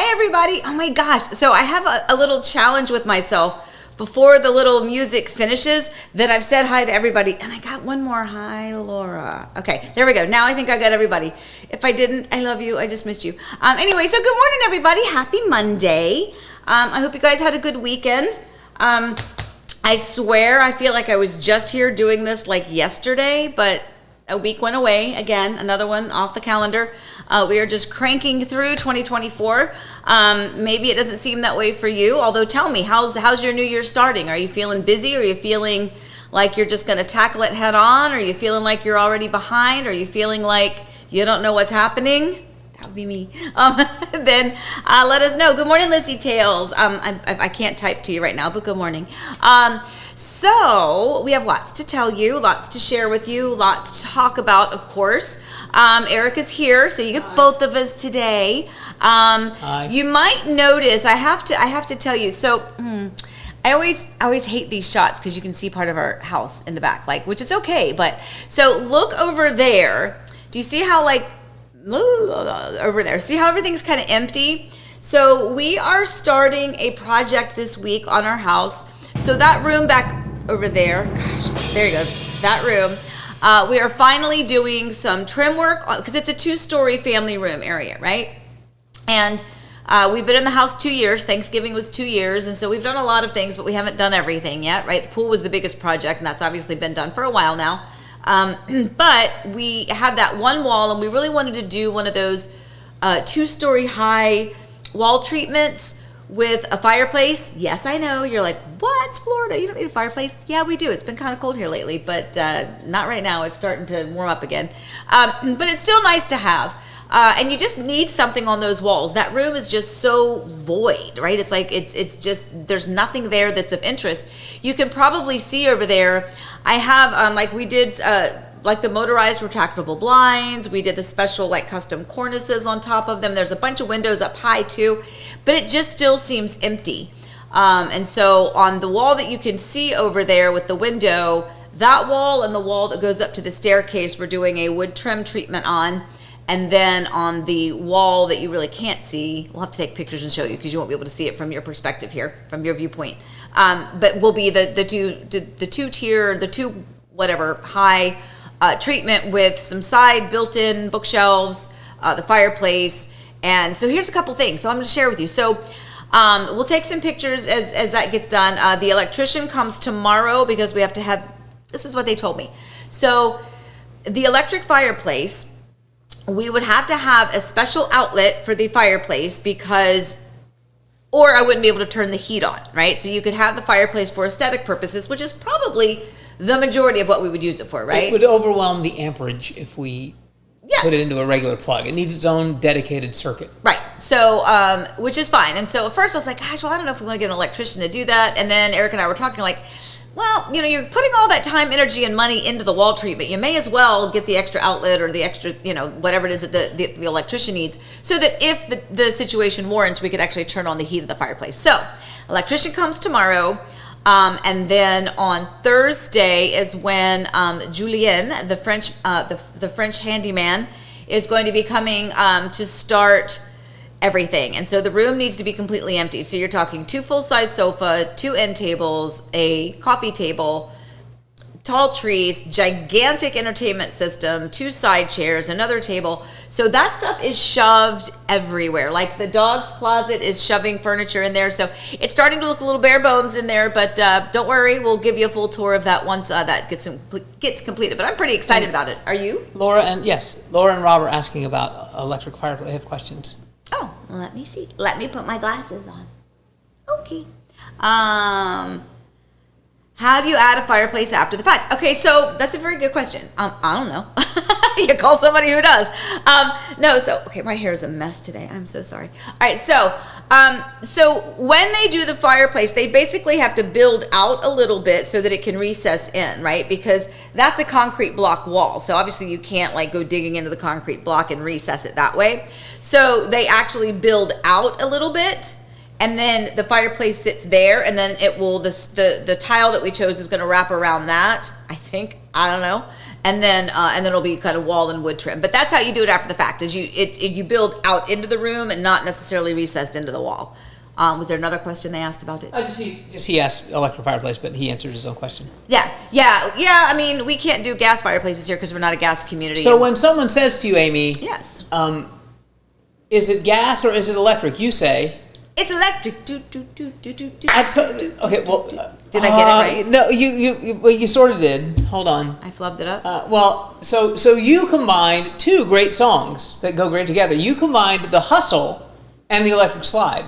Everybody, oh my gosh, so I have a little challenge with myself before the little music finishes that I've said hi to everybody, and I got one more. Hi, Laura. Okay, there we go. Now I think I got everybody. If I didn't, I love you. I just missed you. Anyway, so good morning, everybody. Happy Monday. I hope you guys had a good weekend. I swear I feel like I was just here doing this like yesterday, but a week went away. Again, another one off the calendar. We are just cranking through 2024. Maybe it doesn't seem that way for you, although tell me, how's your new year starting? Are you feeling busy? Are you feeling like you're just going to tackle it head on? Are you feeling like you're already behind? Are you feeling like you don't know what's happening? That would be me. Then let us know. Good morning, Lizzie Tales. I can't type to you right now, but good morning. So we have lots to tell you, lots to share with you, lots to talk about, of course. Eric is here, so you get both of us today. You might notice, I have to tell you, so I always hate these shots because you can see part of our house in the back, like, which is okay. But so look over there. Do you see how like over there? See how everything's kind of empty? So we are starting a project this week on our house. So that room back over there, gosh, there you go, that room. We are finally doing some trim work because it's a 2-story family room area, right? And we've been in the house 2 years. Thanksgiving was 2 years. And so we've done a lot of things, but we haven't done everything yet, right? The pool was the biggest project, and that's obviously been done for a while now. But we had that one wall, and we really wanted to do one of those 2-story high wall treatments with a fireplace. Yes, I know. You're like, what? It's Florida. You don't need a fireplace. Yeah, we do. It's been kind of cold here lately, but not right now. It's starting to warm up again. But it's still nice to have. And you just need something on those walls. That room is just so void, right? It's like, it's just, there's nothing there that's of interest. You can probably see over there, I have, like we did, like the motorized retractable blinds. We did the special like custom cornices on top of them. There's a bunch of windows up high too, but it just still seems empty. And so on the wall that you can see over there with the window, that wall and the wall that goes up to the staircase, we're doing a wood trim treatment on. And then on the wall that you really can't see, we'll have to take pictures and show you because you won't be able to see it from your perspective here, from your viewpoint. But will be the two whatever high treatment with some side built-in bookshelves, the fireplace. And so here's a couple things. So I'm going to share with you. So we'll take some pictures as that gets done. The electrician comes tomorrow because we have to have, this is what they told me. So the electric fireplace, we would have to have a special outlet for the fireplace because, or I wouldn't be able to turn the heat on, right? So you could have the fireplace for aesthetic purposes, which is probably the majority of what we would use it for, right? It would overwhelm the amperage if we put it into a regular plug. It needs its own dedicated circuit. Right. So, which is fine. And so at first I was like, gosh, well, I don't know if we want to get an electrician to do that. And then Eric and I were talking like, well, you're putting all that time, energy, and money into the wall treatment. You may as well get the extra outlet or the extra, whatever it is that the electrician needs, so that if the situation warrants, we could actually turn on the heat of the fireplace. So, electrician comes tomorrow, and then on Thursday is when Julien, the French handyman, is going to be coming to start everything. And so the room needs to be completely empty. So you're talking 2 full-size sofa, 2 end tables, a coffee table, tall trees, gigantic entertainment system, 2 side chairs, another table. So that stuff is shoved everywhere. Like the dog's closet is shoving furniture in there. So it's starting to look a little bare bones in there, but don't worry, we'll give you a full tour of that once that gets completed. But I'm pretty excited about it. Are you? Laura and Rob are asking about electric fireplace. They have questions. Oh, let me see. Let me put my glasses on. Okay. How do you add a fireplace after the fact? Okay, so that's a very good question. I don't know. You call somebody who does. Okay, my hair is a mess today. I'm so sorry. All right, so when they do the fireplace, they basically have to build out a little bit so that it can recess in, right? Because that's a concrete block wall. So obviously you can't like go digging into the concrete block and recess it that way. So they actually build out a little bit, and then the fireplace sits there, and then it will, the tile that we chose is going to wrap around that, I think. I don't know. And then it'll be kind of wall and wood trim. But that's how you do it after the fact, is you build out into the room and not necessarily recessed into the wall. Was there another question they asked about it? He asked electric fireplace, but he answered his own question. Yeah. I mean, we can't do gas fireplaces here because we're not a gas community. So when someone says to you, Amy, yes, is it gas or is it electric? You say it's electric. Okay, well, did I get it right? No, you sort of did. Hold on. I flubbed it up. So you combined 2 great songs that go great together. You combined the hustle and the electric slide.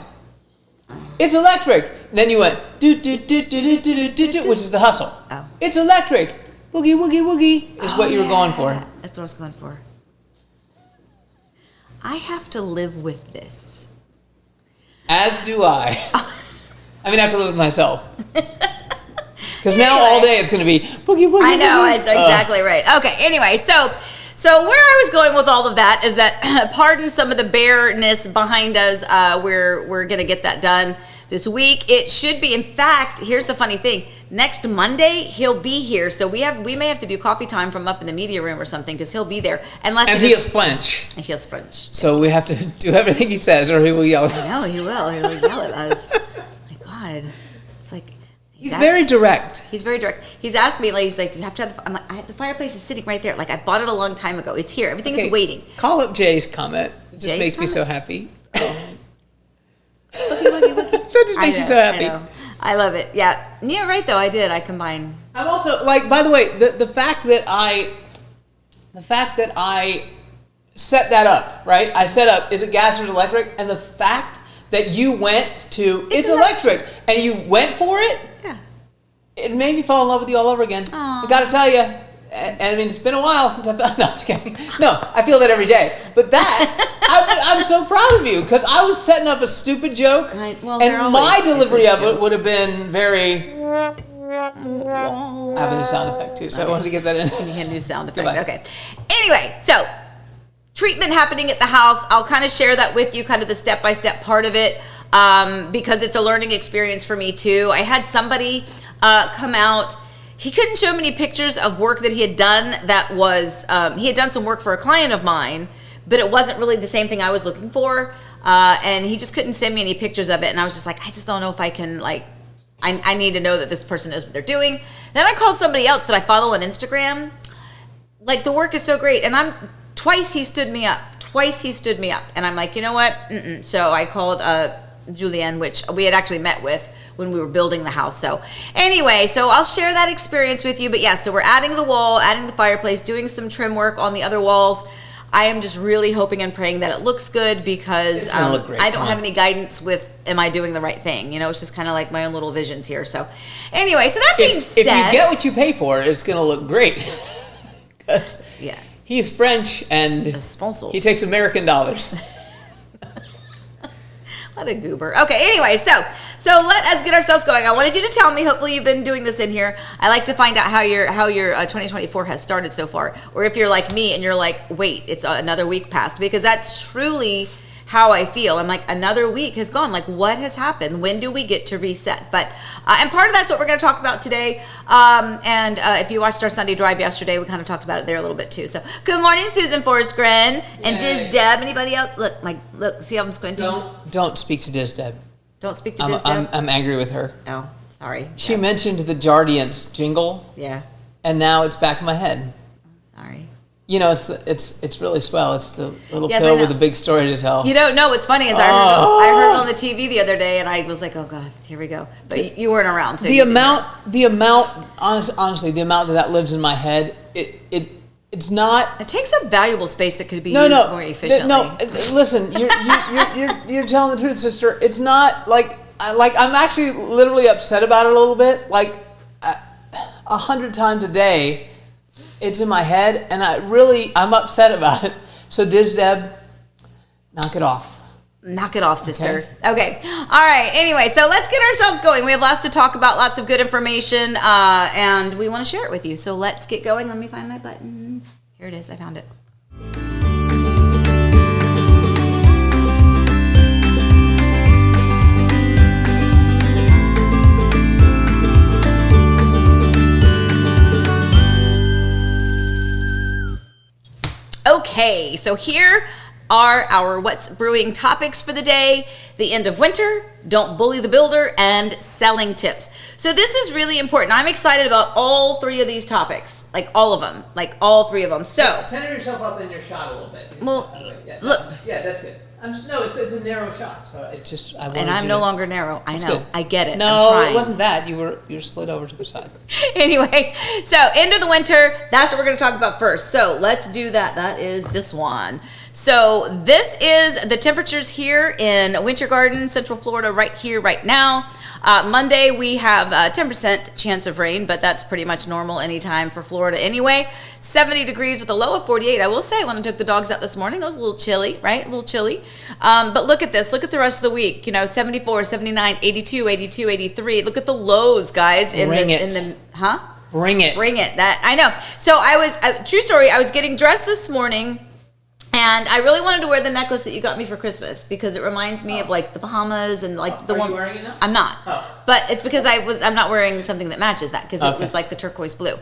It's electric. And then you went do, which is the hustle. Oh. It's electric. Boogie woogie woogie is what you were going for. That's what I was going for. I have to live with this. As do I. I mean, I have to live with myself. Because now all day it's going to be boogie woogie. I know, it's exactly right. Okay, anyway, so where I was going with all of that is that, pardon some of the bareness behind us, we're going to get that done this week. It should be, in fact, here's the funny thing. Next Monday, he'll be here. So we may have to do coffee time from up in the media room or something because he'll be there. And he is French. He is French. So we have to do everything he says or he will yell at us. No, he will. He will yell at us. My God. It's like... He's very direct. He's very direct. He's asked me, like, he's like, you have to have I'm like, the fireplace is sitting right there. Like, I bought it a long time ago. It's here. Everything is waiting. Call up Jay's comment. It just makes me so happy. That just makes you so happy. I love it. Yeah. Yeah, right, though. I did. I combined. I'm also, like, by the way, the fact that I set that up, right? I set up, is it gas or electric? And the fact that you went to, it's electric, and you went for it, yeah, it made me fall in love with you all over again. Aww. I got to tell you, and I mean, it's been a while since I felt, no, just kidding. No, I feel that every day. But that, I'm so proud of you, because I was setting up a stupid joke, and my delivery of it would have been very... I have a new sound effect, too, so I wanted to get that in. You had a new sound effect, Goodbye. Okay. Anyway, so... treatment happening at the house. I'll kind of share that with you, kind of the step-by-step part of it, because it's a learning experience for me too. I had somebody come out. He couldn't show me any pictures of work that he had done that was, he had done some work for a client of mine, but it wasn't really the same thing I was looking for. And he just couldn't send me any pictures of it. And I was just like, I just don't know if I can, like, I need to know that this person knows what they're doing. Then I called somebody else that I follow on Instagram. Like, the work is so great. And twice he stood me up. And I'm like, you know what? So I called Julianne, which we had actually met with when we were building the house. So anyway, so I'll share that experience with you. But yeah, so we're adding the wall, adding the fireplace, doing some trim work on the other walls. I am just really hoping and praying that it looks good, because I don't have any guidance with, am I doing the right thing? You know, it's just kind of like my own little visions here. So anyway, so that being said, if you get what you pay for, it's going to look great. Yeah. He's French and he takes American dollars. What a goober. Okay, anyway, so let us get ourselves going. I wanted you to tell me, hopefully you've been doing this in here. I like to find out how your 2024 has started so far. Or if you're like me and you're like, wait, it's another week passed. Because that's truly how I feel. I'm like, another week has gone. Like, what has happened? When do we get to reset? But and part of that's what we're going to talk about today. And if you watched our Sunday drive yesterday, we kind of talked about it there a little bit too. So good morning, Susan Forsgren and Diz Deb. Anybody else? Look, see how I'm squinting? Don't speak to Diz Deb. Don't speak to Diz Deb? I'm angry with her. Oh, sorry. She mentioned the Jardiance jingle. Yeah. And now it's back in my head. Sorry. You know, it's really swell. It's the little pill with a big story to tell. You don't know what's funny is I heard it on the TV the other day, and I was like, oh God, here we go. But you weren't around, so honestly, the amount that lives in my head, it's not. It takes up valuable space that could be used more efficiently. Listen, you're telling the truth, sister. It's not like I'm actually literally upset about it a little bit. Like 100 times a day. It's in my head, and I'm upset about it. So, Diz Deb, knock it off. Knock it off, sister. Okay. All right. Anyway, so let's get ourselves going. We have lots to talk about, lots of good information, and we want to share it with you. So let's get going. Let me find my button. Here it is. I found it. Okay, so here are our What's Brewing topics for the day: the end of winter, don't bully the builder, and selling tips. So this is really important. I'm excited about all three of these topics, like all of them, like all three of them. So center yourself up in your shot a little bit. Well, look. Yeah, that's good. It's a narrow shot, so it just. I'm no longer narrow. I know. Good. I get it. No, it wasn't that. You're slid over to the side. Anyway, so end of the winter. That's what we're going to talk about first. So let's do that. That is this one. So this is the temperatures here in Winter Garden, Central Florida, right here, right now. Monday we have a 10% chance of rain, but that's pretty much normal anytime for Florida anyway. 70 degrees with a low of 48. I will say, when I took the dogs out this morning, it was a little chilly, right? A little chilly. But look at this. Look at the rest of the week. 74, 79, 82, 82, 83. Look at the lows, guys. Bring it. Bring it. That I know. So true story, I was getting dressed this morning, and I really wanted to wear the necklace that you got me for Christmas, because it reminds me of like the Bahamas and like the one. Are you wearing it now? I'm not. Oh. But it's because I'm not wearing something that matches that, because it was like the turquoise blue.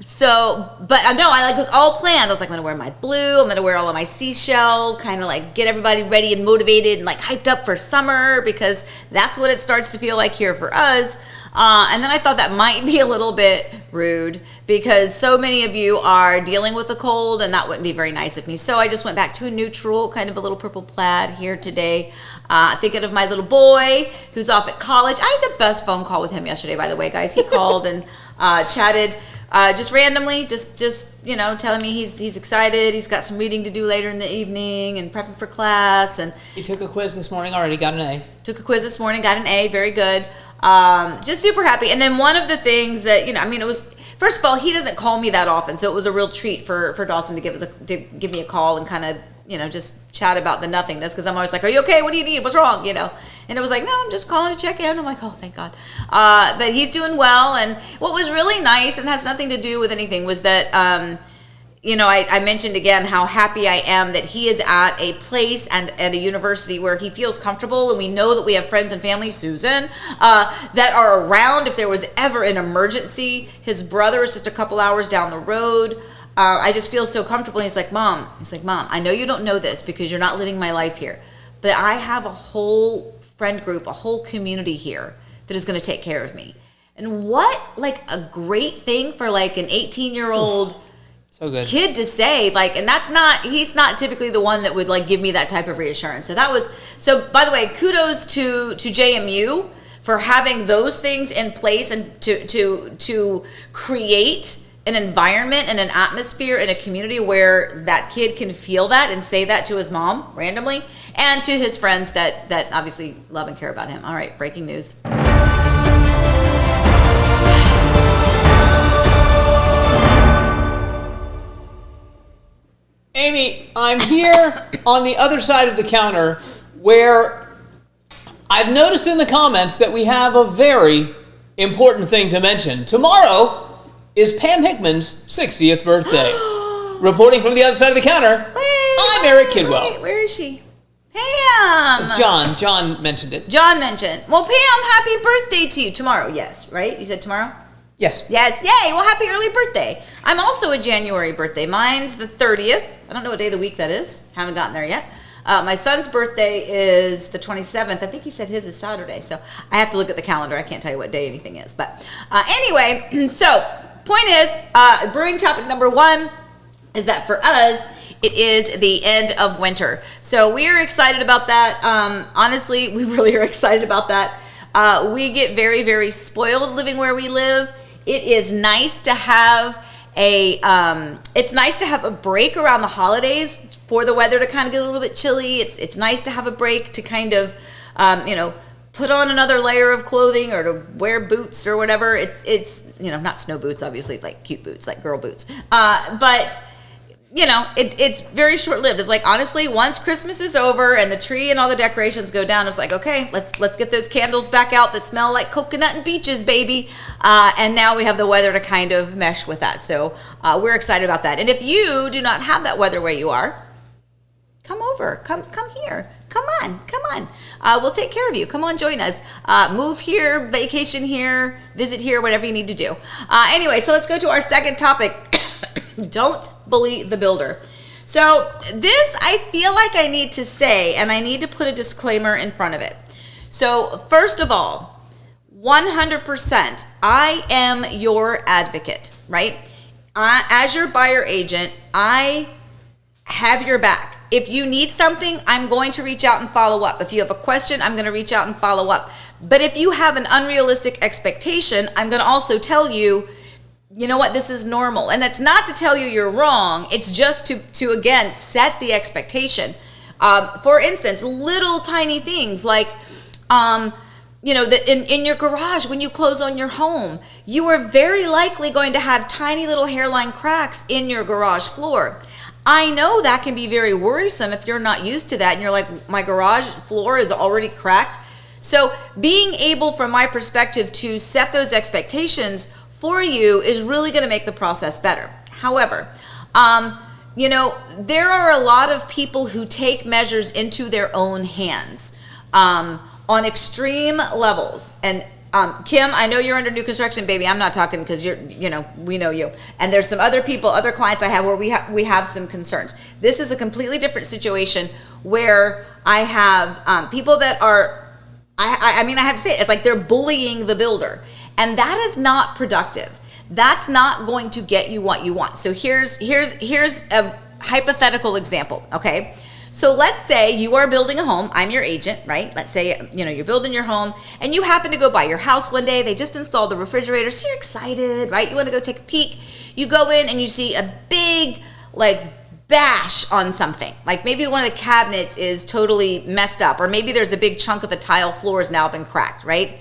So, but no, it was all planned. I was like, I'm going to wear my blue. I'm going to wear all of my seashell, kind of like get everybody ready and motivated and like hyped up for summer, because that's what it starts to feel like here for us. And then I thought that might be a little bit rude, because so many of you are dealing with a cold, and that wouldn't be very nice of me. So I just went back to a neutral, kind of a little purple plaid here today. Thinking of my little boy who's off at college. I had the best phone call with him yesterday, by the way, guys. He called and chatted just randomly, just telling me he's excited. He's got some reading to do later in the evening and prepping for class. And he took a quiz this morning already, got an A. Took a quiz this morning, got an A, very good. Just super happy. And then one of the things that, it was, first of all, he doesn't call me that often, so it was a real treat for Dawson to give me a call and kind of, just chat about the nothingness, because I'm always like, are you okay? What do you need? What's wrong? And it was like, no, I'm just calling to check in. I'm like, oh, thank God. But he's doing well. And what was really nice, and has nothing to do with anything, was that, I mentioned again how happy I am that he is at a place and at a university where he feels comfortable, and we know that we have friends and family, Susan, that are around if there was ever an emergency. His brother is just a couple hours down the road. I just feel so comfortable. And he's like, Mom, I know you don't know this because you're not living my life here, but I have a whole friend group, a whole community here that is going to take care of me. And what, like, a great thing for, like, an 18-year-old so good kid to say, like, and he's not typically the one that would, like, give me that type of reassurance. So by the way, kudos to JMU for having those things in place and to create an environment and an atmosphere in a community where that kid can feel that and say that to his mom randomly, and to his friends that obviously love and care about him. All right, breaking news. Amy, I'm here on the other side of the counter where I've noticed in the comments that we have a very important thing to mention. Tomorrow is Pam Hickman's 60th birthday. Reporting from the other side of the counter, I'm Eric Kidwell. Wait, where is she? Pam! It's John. John mentioned it. John mentioned. Well, Pam, happy birthday to you. Tomorrow, yes, right? You said tomorrow? Yes. Yes, yay! Well, happy early birthday. I'm also a January birthday. Mine's the 30th. I don't know what day of the week that is. Haven't gotten there yet. My son's birthday is the 27th. I think he said his is Saturday, so I have to look at the calendar. I can't tell you what day anything is. But anyway, so point is, brewing topic number 1 is that for us, it is the end of winter. So we are excited about that. Honestly, we really are excited about that. We get very, very spoiled living where we live. It is nice to have a break around the holidays for the weather to kind of get a little bit chilly. It's nice to have a break to kind of, put on another layer of clothing or to wear boots or whatever. It's not snow boots, obviously, like cute boots, like girl boots. But it's very short-lived. It's like, honestly, once Christmas is over and the tree and all the decorations go down, it's like, okay, let's get those candles back out that smell like coconut and beaches, baby. And now we have the weather to kind of mesh with that. So we're excited about that. And if you do not have that weather where you are, come over, come here, come on. We'll take care of you. Come on, join us. Move here, vacation here, visit here, whatever you need to do. Anyway, so let's go to our second topic. Don't bully the builder. So this, I feel like I need to say, and I need to put a disclaimer in front of it. So first of all, 100%, I am your advocate, right? As your buyer agent, I have your back. If you need something, I'm going to reach out and follow up. If you have a question, I'm going to reach out and follow up. But if you have an unrealistic expectation, I'm going to also tell you, you know what, this is normal. And that's not to tell you you're wrong. It's just to again, set the expectation. For instance, little tiny things like, in your garage, when you close on your home, you are very likely going to have tiny little hairline cracks in your garage floor. I know that can be very worrisome if you're not used to that and you're like, my garage floor is already cracked. So being able, from my perspective, to set those expectations for you is really going to make the process better. However, there are a lot of people who take measures into their own hands on extreme levels. And Kim, I know you're under new construction, baby. I'm not talking because we know you. And there's some other people, other clients I have where we have some concerns. This is a completely different situation where I have people that are, I have to say it, it's like they're bullying the builder. And that is not productive. That's not going to get you what you want. So here's a hypothetical example, okay? So let's say you are building a home. I'm your agent, right? Let's say, you're building your home and you happen to go by your house one day. They just installed the refrigerator. So you're excited, right? You want to go take a peek. You go in and you see a big, bash on something. Like maybe one of the cabinets is totally messed up, or maybe there's a big chunk of the tile floor has now been cracked, right?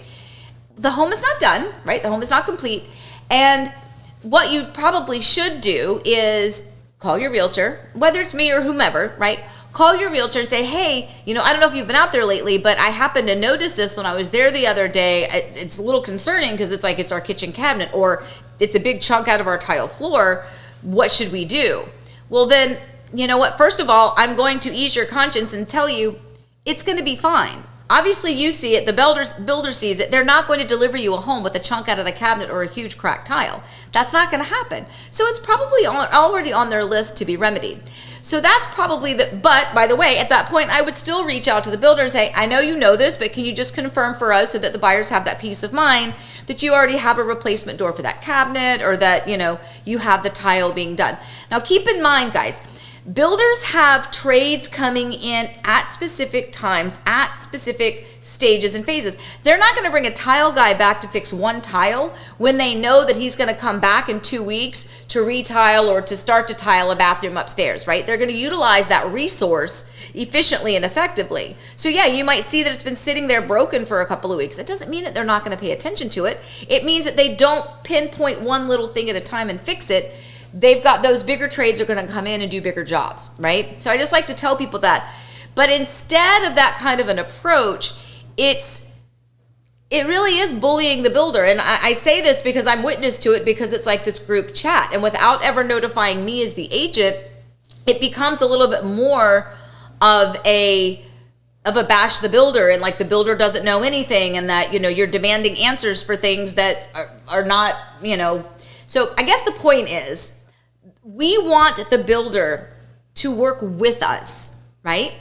The home is not done, right? The home is not complete. And what you probably should do is call your realtor, whether it's me or whomever, right? Call your realtor and say, hey, I don't know if you've been out there lately, but I happened to notice this when I was there the other day. It's a little concerning because it's like it's our kitchen cabinet or it's a big chunk out of our tile floor. What should we do? Well, then, you know what? First of all, I'm going to ease your conscience and tell you it's going to be fine. Obviously, you see it. The builder sees it. They're not going to deliver you a home with a chunk out of the cabinet or a huge cracked tile. That's not going to happen. So it's probably already on their list to be remedied. So that's probably but by the way, at that point, I would still reach out to the builder and say, I know you know this, but can you just confirm for us so that the buyers have that peace of mind that you already have a replacement door for that cabinet, or that, you have the tile being done. Now, keep in mind, guys, builders have trades coming in at specific times, at specific stages and phases. They're not going to bring a tile guy back to fix one tile when they know that he's going to come back in 2 weeks to retile or to start to tile a bathroom upstairs, right? They're going to utilize that resource efficiently and effectively. So yeah, you might see that it's been sitting there broken for a couple of weeks. It doesn't mean that they're not going to pay attention to it. It means that they don't pinpoint one little thing at a time and fix it. They've got those bigger trades are going to come in and do bigger jobs, right? So I just like to tell people that. But instead of that kind of an approach, it really is bullying the builder. And I say this because I'm witness to it, because it's like this group chat. And without ever notifying me as the agent, it becomes a little bit more of a bash the builder, and like the builder doesn't know anything, and that, you're demanding answers for things that are not, So I guess the point is, we want the builder to work with us, right?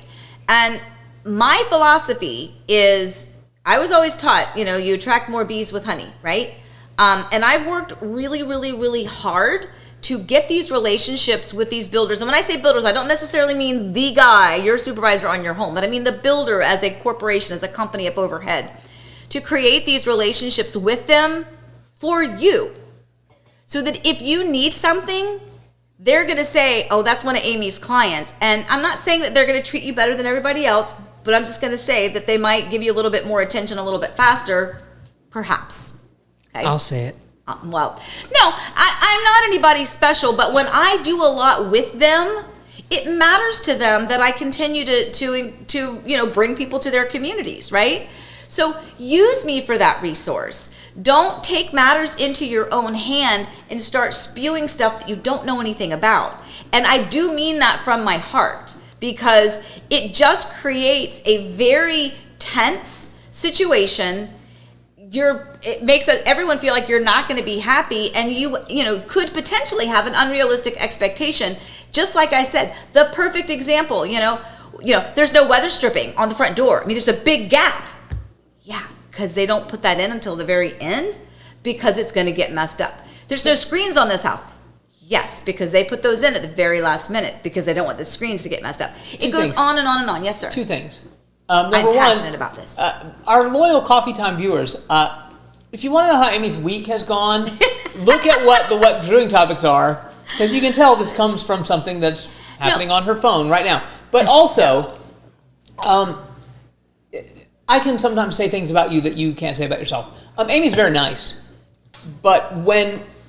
And my philosophy is, I was always taught, you attract more bees with honey, right? And I've worked really, really, really hard to get these relationships with these builders. And when I say builders, I don't necessarily mean the guy, your supervisor on your home, but I mean the builder as a corporation, as a company up overhead, to create these relationships with them for you. So that if you need something, they're going to say, oh, that's one of Amy's clients. And I'm not saying that they're going to treat you better than everybody else, but I'm just going to say that they might give you a little bit more attention a little bit faster, perhaps. Okay? I'll say it. Well, no, I'm not anybody special, but when I do a lot with them, it matters to them that I continue to bring people to their communities, right? So use me for that resource. Don't take matters into your own hand and start spewing stuff that you don't know anything about. And I do mean that from my heart, because it just creates a very tense situation. It makes everyone feel like you're not going to be happy, and you could potentially have an unrealistic expectation. Just like I said, the perfect example, there's no weather stripping on the front door. I mean, there's a big gap. Yeah, because they don't put that in until the very end, because it's going to get messed up. There's no screens on this house. Yes, because they put those in at the very last minute because they don't want the screens to get messed up. It goes on and on and on. Yes, sir. Two things. I'm passionate about this. Our loyal Coffee Time viewers, if you want to know how Amy's week has gone, look at what brewing topics are, because you can tell this comes from something that's happening on her phone right now. But also, I can sometimes say things about you that you can't say about yourself. Amy's very nice, but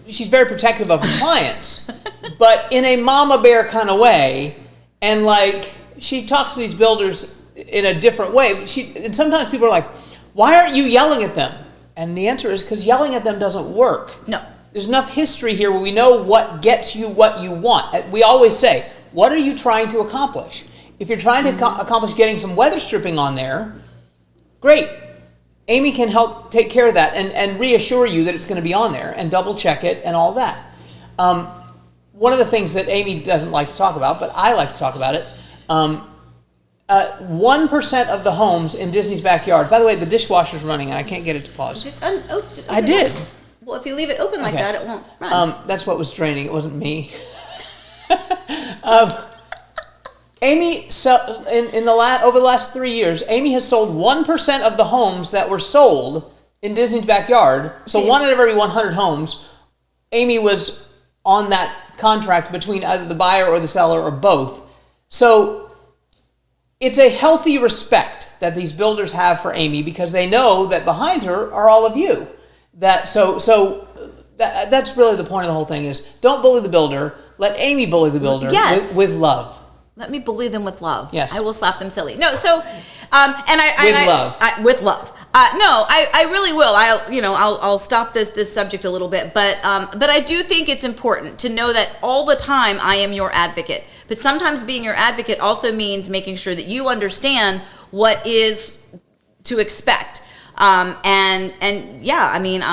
she's very protective of her clients, but in a mama bear kind of way, and like she talks to these builders in a different way. And sometimes people are like, why aren't you yelling at them? And the answer is because yelling at them doesn't work. No. There's enough history here where we know what gets you what you want. We always say, what are you trying to accomplish? If you're trying to accomplish getting some weather stripping on there, great. Amy can help take care of that and reassure you that it's going to be on there and double check it and all that. One of the things that Amy doesn't like to talk about, but I like to talk about it, 1% of the homes in Disney's backyard. By the way, the dishwasher's running and I can't get it to pause. I did. Well, if you leave it open like that, it won't run. That's what was draining. It wasn't me. Amy, over the last 3 years, Amy has sold 1% of the homes that were sold in Disney's backyard. So 1 out of every 100 homes, Amy was on that contract between either the buyer or the seller or both. So it's a healthy respect that these builders have for Amy, because they know that behind her are all of you. That's really the point of the whole thing is, don't bully the builder. Let Amy bully the builder with love. Let me bully them with love. Yes. I will slap them silly. No, so, with love. I really will. I'll stop this subject a little bit, but I do think it's important to know that all the time I am your advocate. But sometimes being your advocate also means making sure that you understand what is to expect. And yeah, I mean,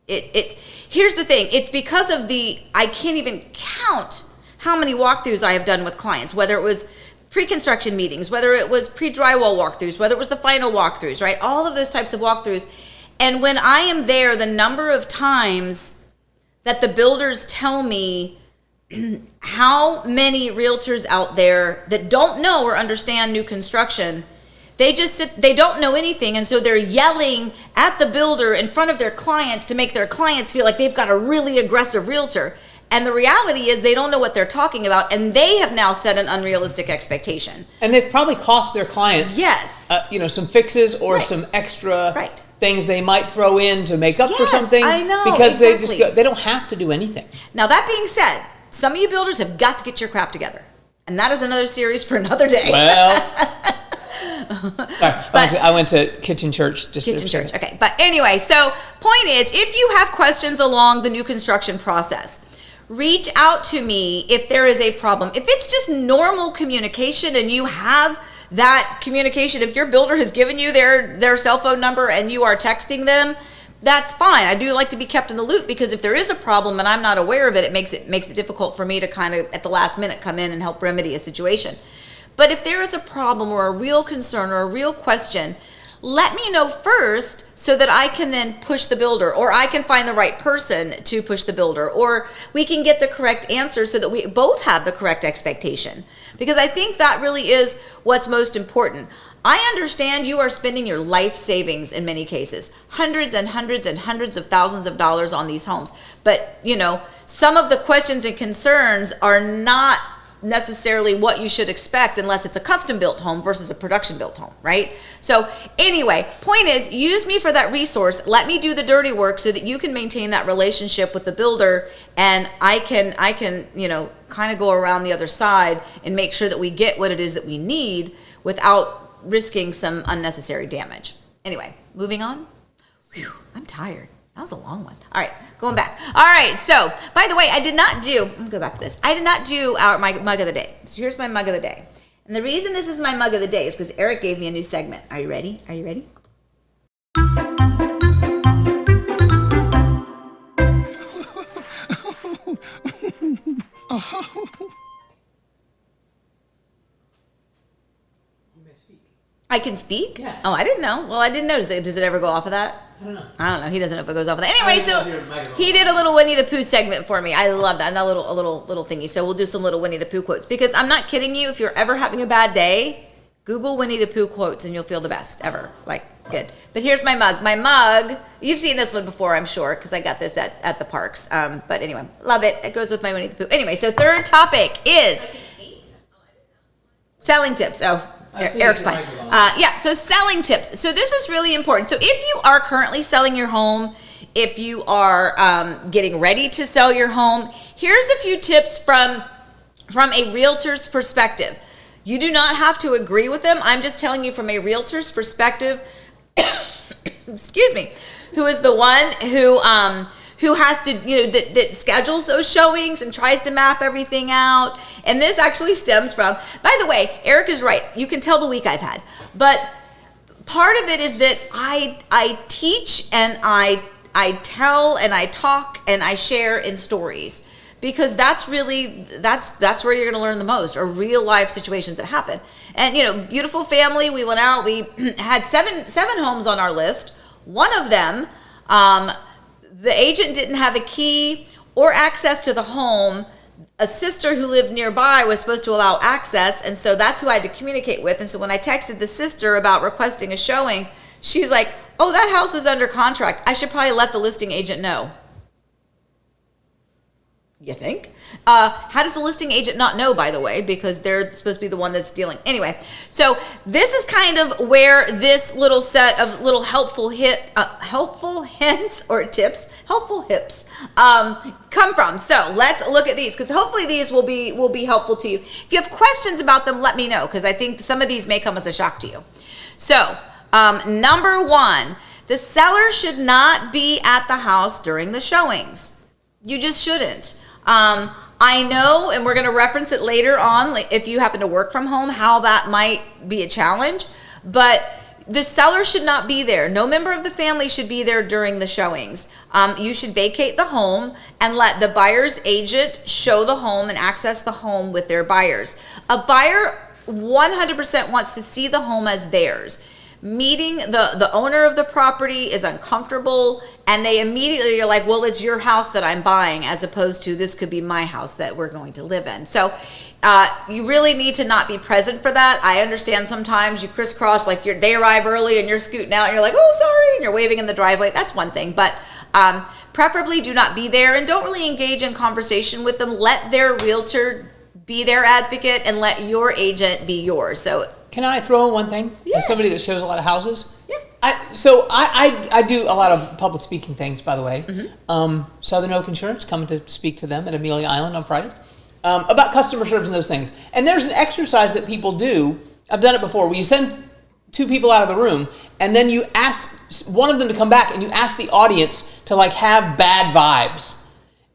it's here's the thing. It's because of I can't even count how many walkthroughs I have done with clients, whether it was pre-construction meetings, whether it was pre-drywall walkthroughs, whether it was the final walkthroughs, right? All of those types of walkthroughs. And when I am there, the number of times that the builders tell me how many realtors out there that don't know or understand new construction, they don't know anything, and so they're yelling at the builder in front of their clients to make their clients feel like they've got a really aggressive realtor. And the reality is they don't know what they're talking about, and they have now set an unrealistic expectation. And they've probably cost their clients, yes, some fixes or right. some extra right. things they might throw in to make up for something. I know, because exactly. they don't have to do anything. Now that being said, some of you builders have got to get your crap together, and that is another series for another day. Well. I went to kitchen church. Okay. But anyway, so point is, if you have questions along the new construction process, reach out to me if there is a problem. If it's just normal communication and you have that communication, if your builder has given you their cell phone number and you are texting them, that's fine. I do like to be kept in the loop, because if there is a problem and I'm not aware of it, it makes it difficult for me to kind of at the last minute come in and help remedy a situation. But if there is a problem or a real concern or a real question, let me know first so that I can then push the builder, or I can find the right person to push the builder, or we can get the correct answer so that we both have the correct expectation. Because I think that really is what's most important. I understand you are spending your life savings in many cases, hundreds and hundreds and hundreds of thousands of dollars on these homes. But, some of the questions and concerns are not necessarily what you should expect unless it's a custom built home versus a production built home, right? So anyway, point is, use me for that resource. Let me do the dirty work so that you can maintain that relationship with the builder, and I can kind of go around the other side and make sure that we get what it is that we need without risking some unnecessary damage. Anyway, moving on. Whew, I'm tired. That was a long one. All right, going back. All right, so, by the way, I'm going to go back to this. I did not do my mug of the day. So here's my mug of the day. And the reason this is my mug of the day is because Eric gave me a new segment. Are you ready? Are you ready? I can speak? Yeah. Oh, I didn't know. Well, I didn't notice it. Does it ever go off of that? I don't know. I don't know. He doesn't know if it goes off of that. Anyway, so he did a little Winnie the Pooh segment for me. I love that. And a little thingy. So we'll do some little Winnie the Pooh quotes. Because I'm not kidding you. If you're ever having a bad day, Google Winnie the Pooh quotes and you'll feel the best ever. Like, good. But here's my mug. My mug, you've seen this one before, I'm sure, because I got this at the parks. But anyway, love it. It goes with my Winnie the Pooh. Anyway, so third topic is selling tips. Oh, Eric's fine. So selling tips. So this is really important. So if you are currently selling your home, if you are getting ready to sell your home, here's a few tips from a realtor's perspective. You do not have to agree with them. I'm just telling you from a realtor's perspective, excuse me, who is the one who has to, that schedules those showings and tries to map everything out. And this actually stems from, by the way, Eric is right. You can tell the week I've had. But part of it is that I teach and I tell and I talk and I share in stories. Because that's where you're going to learn the most, or real life situations that happen. And, beautiful family, we went out, we had seven homes on our list. One of them, the agent didn't have a key or access to the home. A sister who lived nearby was supposed to allow access, and so that's who I had to communicate with. And so when I texted the sister about requesting a showing, she's like, oh, that house is under contract. I should probably let the listing agent know. You think? How does the listing agent not know, by the way, because they're supposed to be the one that's dealing. Anyway, so this is kind of where this little set of little helpful hints or tips, helpful hips, come from. So let's look at these, because hopefully these will be helpful to you. If you have questions about them, let me know, because I think some of these may come as a shock to you. So number one, the seller should not be at the house during the showings. You just shouldn't. I know, and we're going to reference it later on, like if you happen to work from home, how that might be a challenge. But The seller should not be there. No member of the family should be there during the showings. You should vacate the home and let the buyer's agent show the home and access the home with their buyers. A buyer 100% wants to see the home as theirs. Meeting the owner of the property is uncomfortable, and they immediately are like, well, it's your house that I'm buying, as opposed to this could be my house that we're going to live in. So you really need to not be present for that. I understand sometimes you crisscross, like they arrive early and you're scooting out and you're like, oh, sorry, and you're waving in the driveway. That's one thing, but preferably do not be there, and don't really engage in conversation with them. Let their realtor be their advocate and let your agent be yours. So can I throw in one thing? Yeah. As somebody that shows a lot of houses? Yeah. I do a lot of public speaking things, by the way. Mm-hmm. Southern Oak Insurance, coming to speak to them at Amelia Island on Friday, about customer service and those things. And there's an exercise that people do. I've done it before, where you send two people out of the room, and then you ask one of them to come back, and you ask the audience to like have bad vibes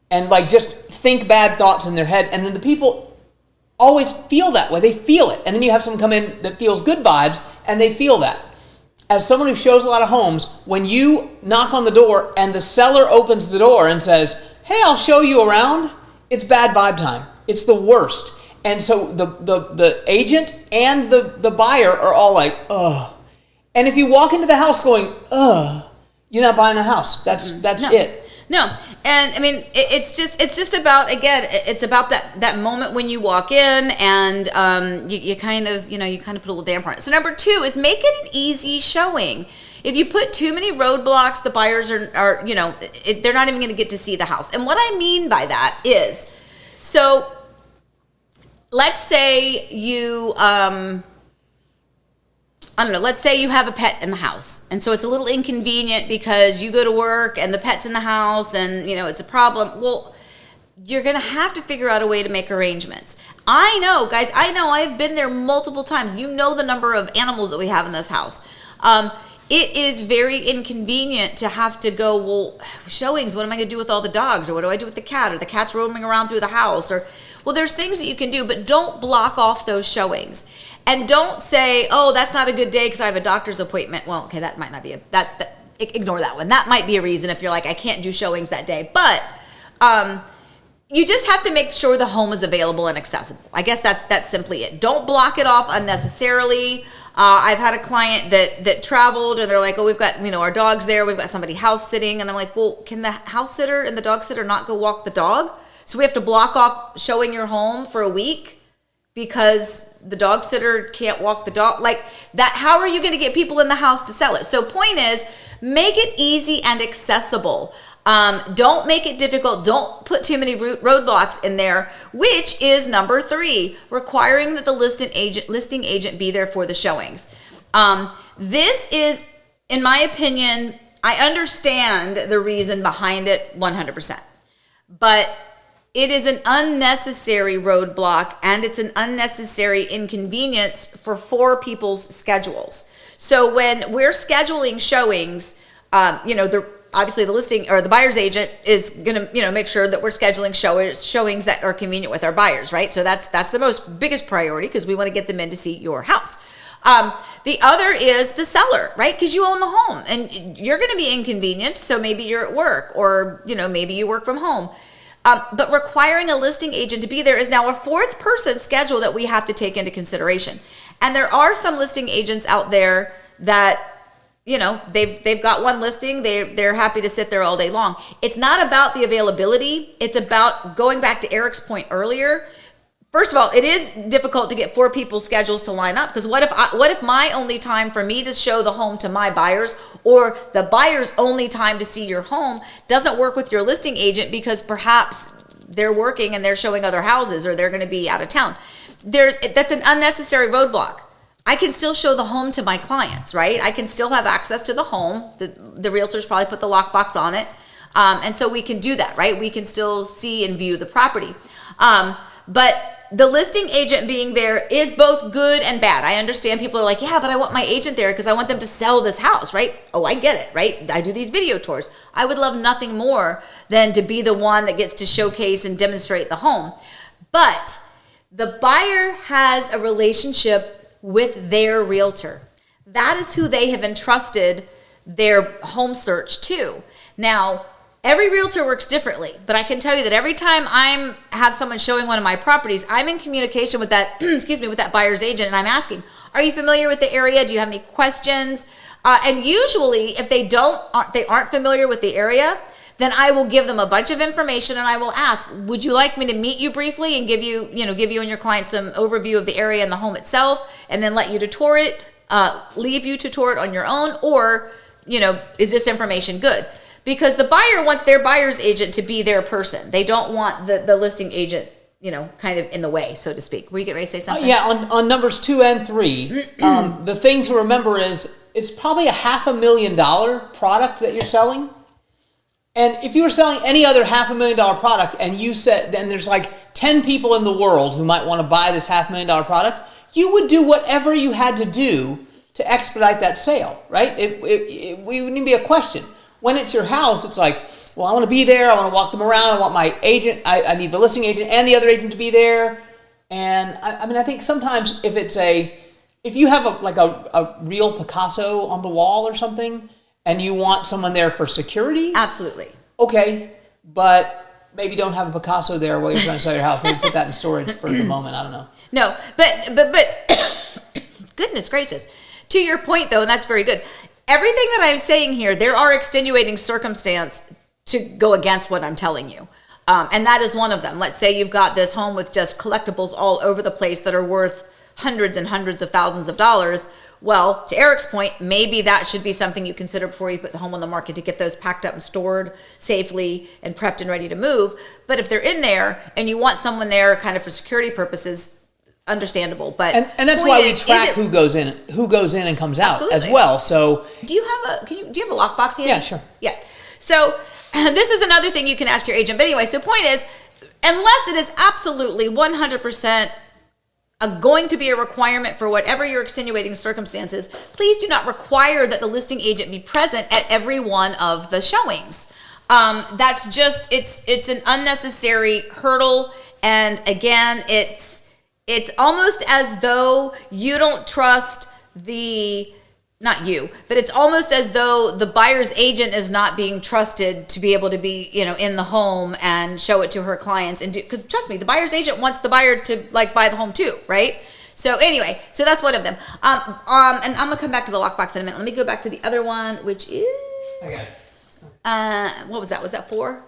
and like just think bad thoughts in their head, and then the people always feel that way. They feel it. And then you have someone come in that feels good vibes, and they feel that. As someone who shows a lot of homes, when you knock on the door and the seller opens the door and says, hey, I'll show you around, it's bad vibe time. It's the worst. And so the agent and the buyer are all like, ugh. And if you walk into the house going, ugh, you're not buying the house. That's it. No, and I mean it's just about, again, it's about that moment when you walk in, and you kind of put a little damper on it. So number 2 is make it an easy showing. If you put too many roadblocks, the buyers are they're not even going to get to see the house. And what I mean by that is, so let's say you let's say you have a pet in the house. And so it's a little inconvenient because you go to work and the pet's in the house and, it's a problem. Well, you're going to have to figure out a way to make arrangements. I know, guys, I've been there multiple times. You know the number of animals that we have in this house. It is very inconvenient to have to go, well, showings, what am I going to do with all the dogs? Or what do I do with the cat? Or the cat's roaming around through the house? Or, well, there's things that you can do, but don't block off those showings. And don't say, oh, that's not a good day because I have a doctor's appointment. Well, okay, that might not be ignore that one. That might be a reason if you're like, I can't do showings that day. But you just have to make sure the home is available and accessible. I guess that's simply it. Don't block it off unnecessarily. I've had a client that traveled, and they're like, oh, we've got, our dog's there. We've got somebody house sitting. And I'm like, well, can the house sitter and the dog sitter not go walk the dog? So we have to block off showing your home for a week because the dog sitter can't walk the dog like that. How are you going to get people in the house to sell it? So point is, make it easy and accessible. Don't make it difficult. Don't put too many roadblocks in there, which is number 3, requiring that the listing agent be there for the showings. This is, in my opinion, I understand the reason behind it 100%, but it is an unnecessary roadblock, and it's an unnecessary inconvenience for 4 people's schedules. So when we're scheduling showings, obviously the listing or the buyer's agent is going to, make sure that we're scheduling showings that are convenient with our buyers, right? So that's the biggest priority, because we want to get them in to see your house. The other is the seller, right? Because you own the home and you're going to be inconvenienced. So maybe you're at work, or, maybe you work from home. But requiring a listing agent to be there is now a 4th person schedule that we have to take into consideration. And there are some listing agents out there that, they've got one listing, they're happy to sit there all day long. It's not about the availability. It's about going back to Eric's point earlier. First of all, it is difficult to get 4 people's schedules to line up, because what if my only time for me to show the home to my buyers, or the buyer's only time to see your home, doesn't work with your listing agent because perhaps they're working and they're showing other houses, or they're going to be out of town. That's an unnecessary roadblock. I can still show the home to my clients, right? I can still have access to the home. The realtors probably put the lockbox on it. And so we can do that, right? We can still see and view the property. But the listing agent being there is both good and bad. I understand people are like, yeah, but I want my agent there because I want them to sell this house, right? Oh, I get it, right? I do these video tours. I would love nothing more than to be the one that gets to showcase and demonstrate the home. But the buyer has a relationship with their realtor. that is who they have entrusted their home search to. Now, every realtor works differently, but I can tell you that every time I have someone showing one of my properties, I'm in communication with that, with that buyer's agent, and I'm asking, are you familiar with the area? Do you have any questions? And usually, if they aren't familiar with the area, then I will give them a bunch of information, and I will ask, would you like me to meet you briefly and give you and your client some overview of the area and the home itself, and then let you to tour it, leave you to tour it on your own, or, is this information good? Because the buyer wants their buyer's agent to be their person. They don't want the listing agent, kind of in the way, so to speak. Were you getting ready to say something? On numbers 2 and 3, the thing to remember is it's probably a $500,000 product that you're selling. And if you were selling any other $500,000 product and you said, then there's like 10 people in the world who might want to buy this $500,000 product, you would do whatever you had to do to expedite that sale, right? It wouldn't be a question. When it's your house, it's like, well, I want to be there. I want to walk them around. I want my agent. I need the listing agent and the other agent to be there. And I think sometimes if you have a real Picasso on the wall or something, and you want someone there for security, absolutely, okay, but maybe don't have a Picasso there while you're trying to sell your house. Maybe put that in storage for the moment. I don't know. No, but goodness gracious. To your point, though, and that's very good. Everything that I'm saying here, there are extenuating circumstances to go against what I'm telling you. And that is one of them. Let's say you've got this home with just collectibles all over the place that are worth hundreds and hundreds of thousands of dollars. Well, to Eric's point, maybe that should be something you consider before you put the home on the market, to get those packed up and stored safely and prepped and ready to move. But if they're in there and you want someone there kind of for security purposes, understandable. But and that's why we track who goes in and comes out as well. So do you have a lockbox here? Yeah, sure. Yeah. So this is another thing you can ask your agent. But anyway, so point is, unless it is absolutely 100% going to be a requirement for whatever your extenuating circumstances, please do not require that the listing agent be present at every one of the showings. That's just, it's an unnecessary hurdle. And again, it's almost as though you don't trust not you, but it's almost as though the buyer's agent is not being trusted to be able to be, in the home and show it to her clients. And because trust me, the buyer's agent wants the buyer to buy the home too, right? So anyway, so that's one of them. And I'm gonna come back to the lockbox in a minute. Let me go back to the other one, which is, what was that? Was that 4?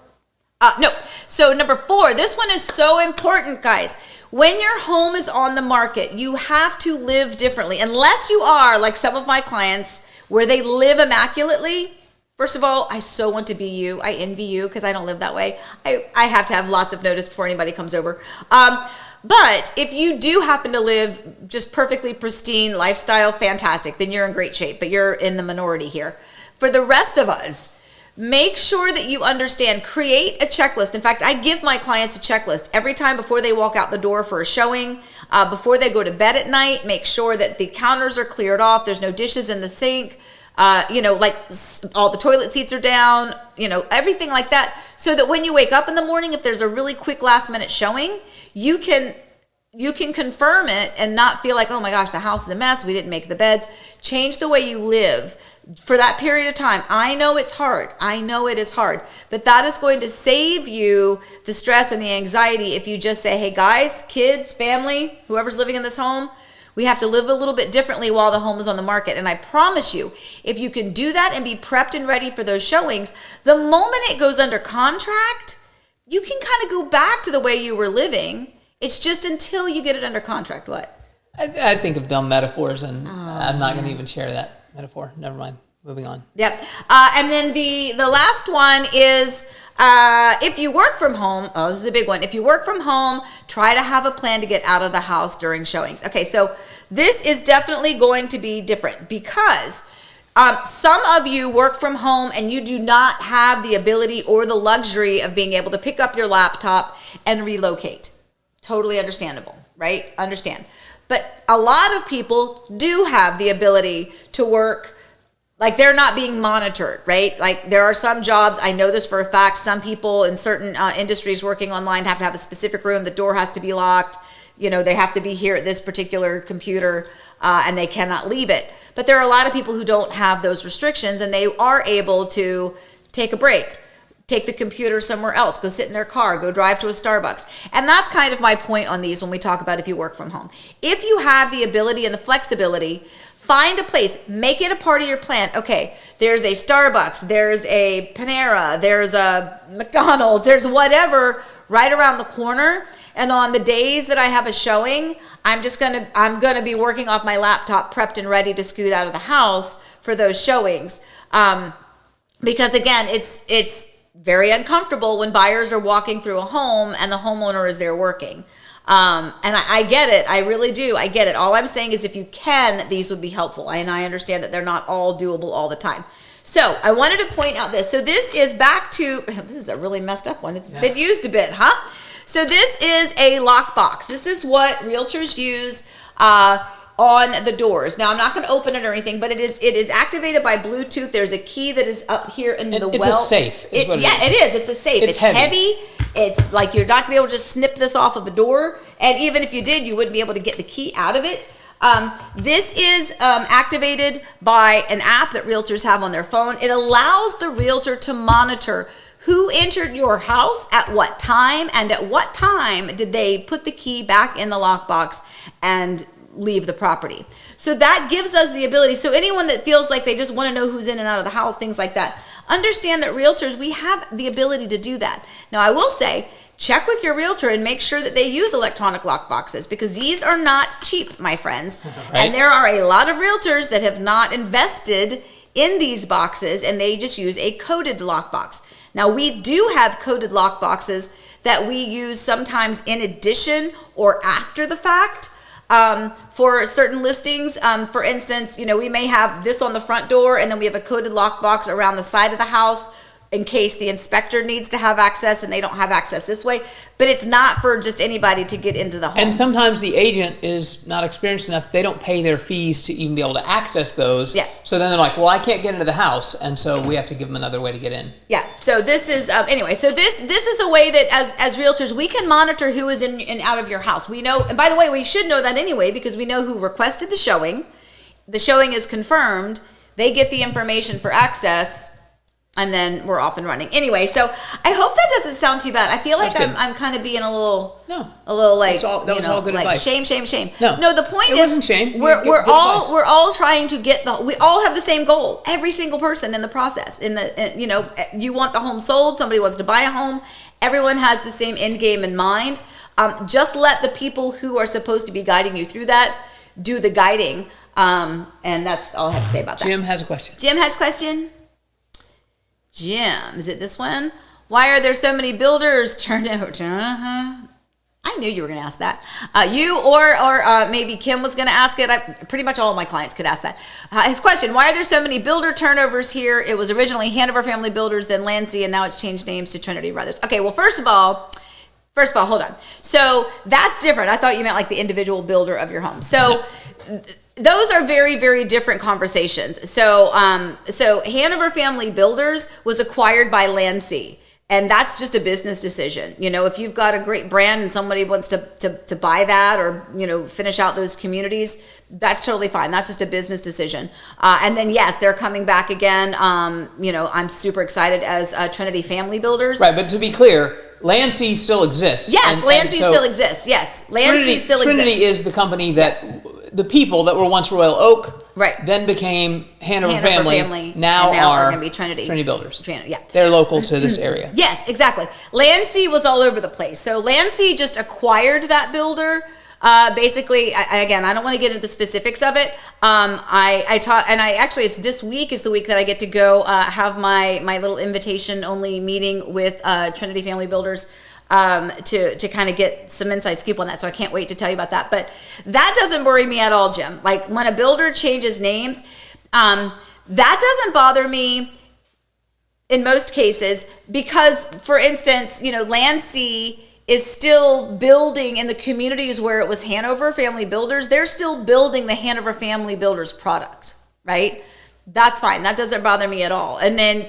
No. So number 4, this one is so important, guys. When your home is on the market, you have to live differently. Unless you are like some of my clients where they live immaculately. First of all, I so want to be you. I envy you because I don't live that way. I have to have lots of notice before anybody comes over. But if you do happen to live just perfectly pristine lifestyle, fantastic, then you're in great shape. But you're in the minority here. For the rest of us, make sure that you understand, create a checklist. In fact, I give my clients a checklist every time before they walk out the door for a showing, before they go to bed at night. Make sure that the counters are cleared off. There's no dishes in the sink. All the toilet seats are down, everything like that. So that when you wake up in the morning, if there's a really quick last minute showing, you can confirm it and not feel like, oh my gosh, the house is a mess. We didn't make the beds. Change the way you live for that period of time. I know it's hard. I know it is hard, but that is going to save you the stress and the anxiety if you just say, hey guys, kids, family, whoever's living in this home, we have to live a little bit differently while the home is on the market. And I promise you, if you can do that and be prepped and ready for those showings, the moment it goes under contract, you can kind of go back to the way you were living. It's just until you get it under contract. What? I think of dumb metaphors, and I'm not going to even share that metaphor. Never mind. Moving on. Yep. And then the last one is if you work from home. Oh, this is a big one. If you work from home, try to have a plan to get out of the house during showings. Okay, so this is definitely going to be different because some of you work from home and you do not have the ability or the luxury of being able to pick up your laptop and relocate. Totally understandable, right? Understand. But a lot of people do have the ability to work, like they're not being monitored, right? Like there are some jobs, I know this for a fact, some people in certain industries working online have to have a specific room, the door has to be locked, they have to be here at this particular computer. and they cannot leave it. But there are a lot of people who don't have those restrictions, and they are able to take a break, take the computer somewhere else, go sit in their car, go drive to a Starbucks. And that's kind of my point on these when we talk about if you work from home. If you have the ability and the flexibility, find a place, make it a part of your plan. Okay, there's a Starbucks, there's a Panera, there's a McDonald's, there's whatever right around the corner. And on the days that I have a showing, I'm gonna be working off my laptop, prepped and ready to scoot out of the house for those showings. Because again, it's very uncomfortable when buyers are walking through a home and the homeowner is there working. And I get it. I really do. I get it. All I'm saying is if you can, these would be helpful. And I understand that they're not all doable all the time. So I wanted to point out this. So this is back to, this is a really messed up one. It's been used a bit, huh? So this is a lockbox. This is what realtors use on the doors. Now I'm not going to open it or anything, but it is activated by Bluetooth. There's a key that is up here in the well. It's a safe. It is. It's a safe. It's heavy. It's like you're not going to be able to just snip this off of a door. And even if you did, you wouldn't be able to get the key out of it. This is activated by an app that realtors have on their phone. It allows the realtor to monitor who entered your house at what time, and at what time did they put the key back in the lockbox and leave the property. So that gives us the ability. So anyone that feels like they just want to know who's in and out of the house, things like that, understand that realtors, we have the ability to do that. Now I will say, check with your realtor and make sure that they use electronic lock boxes, because these are not cheap, my friends. Right. And there are a lot of realtors that have not invested in these boxes, and they just use a coded lockbox. Now we do have coded lock boxes that we use sometimes in addition or after the fact. For certain listings, for instance, we may have this on the front door, and then we have a coded lockbox around the side of the house in case the inspector needs to have access and they don't have access this way. But it's not for just anybody to get into the home. And sometimes the agent is not experienced enough. They don't pay their fees to even be able to access those. Yeah. So then they're like, well, I can't get into the house. And so we have to give them another way to get in. Yeah. So this is, anyway, so this is a way that as realtors, we can monitor who is in and out of your house. We know, and by the way, we should know that anyway, because we know who requested the showing. The showing is confirmed. They get the information for access, and then we're off and running. Anyway, so I hope that doesn't sound too bad. I feel like I'm kind of being a little like, that was all good like advice. Shame. No, the point is, it wasn't shame. We're all trying to get we all have the same goal. Every single person in the process. You want the home sold. Somebody wants to buy a home. Everyone has the same end game in mind. Just let the people who are supposed to be guiding you through that do the guiding. And that's all I have to say about that. Jim has a question. Jim, is it this one? Why are there so many builders turned over? I knew you were going to ask that. You or maybe Kim was going to ask it. Pretty much all of my clients could ask that. His question, why are there so many builder turnovers here? It was originally Hanover Family Builders, then Landsea, and now it's changed names to Trinity Brothers. Okay, well, first of all, hold on. So that's different. I thought you meant like the individual builder of your home. So those are very, very different conversations. So Hanover Family Builders was acquired by Landsea, and that's just a business decision. If you've got a great brand and somebody wants to buy that or, finish out those communities, that's totally fine. That's just a business decision. And then, yes, they're coming back again. I'm super excited as Trinity Family Builders. Right, but to be clear, Landsea still exists. Yes, Landsea still exists. Yes, Landsea still exists. Trinity is the company that the people that were once Royal Oak, right, then became Hanover Family, now are going to be Trinity Builders. Yeah, they're local to this area. Yes, exactly. Landsea was all over the place. So Landsea just acquired that builder. Basically, I don't want to get into the specifics of it. I taught, and it's this week is the week that I get to go have my little invitation only meeting with Trinity Family Builders to kind of get some inside scoop on that. So I can't wait to tell you about that. But that doesn't worry me at all, Jim. Like when a builder changes names, that doesn't bother me in most cases because, for instance, Landsea is still building in the communities where it was Hanover Family Builders. They're still building the Hanover Family Builders product, right? That's fine. That doesn't bother me at all. And then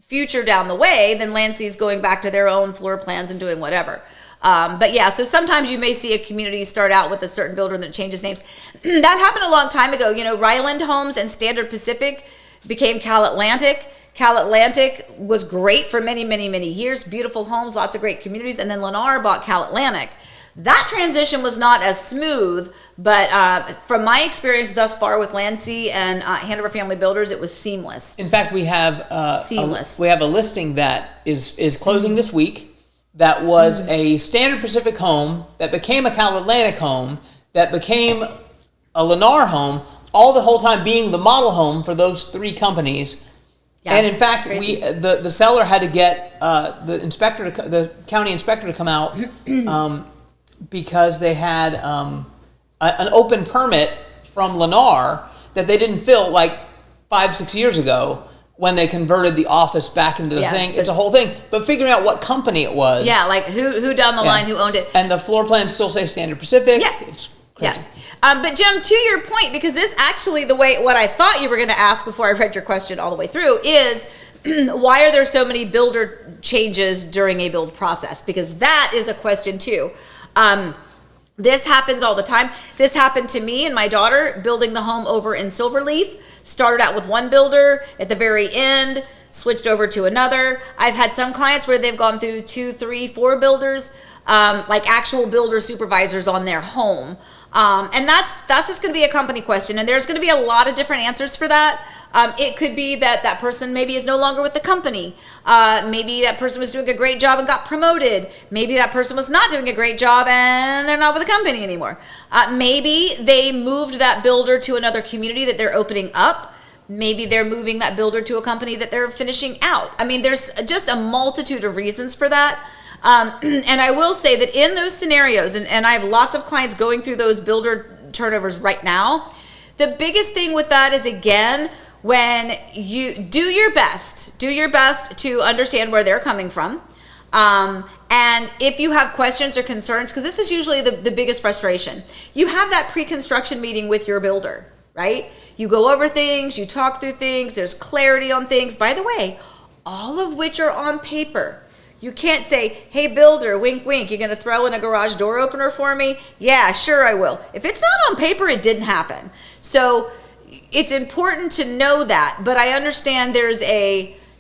future down the way, then Landsea's going back to their own floor plans and doing whatever. But yeah, so sometimes you may see a community start out with a certain builder and then it changes names. That happened a long time ago. You know, Ryland Homes and Standard Pacific became Cal Atlantic. Cal Atlantic was great for many, many, many years. Beautiful homes, lots of great communities. And then Lennar bought Cal Atlantic. That transition was not as smooth, but from my experience thus far with Landsea and Hanover Family Builders, it was seamless. In fact, we have seamless. We have a listing that is closing this week. That was a Standard Pacific home that became a Cal Atlantic home that became a Lennar home. All the whole time being the model home for those three companies. Yeah, and in fact, the seller had to get the county inspector to come out because they had an open permit from Lennar that they didn't fill like 5-6 years ago when they converted the office back into the thing. It's a whole thing. But figuring out what company it was. Yeah, like who down the line, who owned it. And the floor plans still say Standard Pacific. Yeah. It's crazy. Yeah. But Jim, to your point, because this actually what I thought you were going to ask before I read your question all the way through is why are there so many builder changes during a build process? Because that is a question too. This happens all the time. This happened to me and my daughter building the home over in Silverleaf. Started out with one builder, at the very end, switched over to another. I've had some clients where they've gone through 2, 3, 4 builders, like actual builder supervisors on their home. And that's just going to be a company question. And there's going to be a lot of different answers for that. It could be that person maybe is no longer with the company. Maybe that person was doing a great job and got promoted. Maybe that person was not doing a great job and they're not with the company anymore. Maybe they moved that builder to another community that they're opening up. Maybe they're moving that builder to a company that they're finishing out. I mean, there's just a multitude of reasons for that. And I will say that in those scenarios, and I have lots of clients going through those builder turnovers right now, the biggest thing with that is, again, when you do your best to understand where they're coming from. And if you have questions or concerns, because this is usually the biggest frustration, you have that pre-construction meeting with your builder, right? You go over things, you talk through things, there's clarity on things, by the way, all of which are on paper. You can't say, hey, builder, wink, wink, you're going to throw in a garage door opener for me? Yeah, sure I will. If it's not on paper, it didn't happen. So it's important to know that. But I understand there's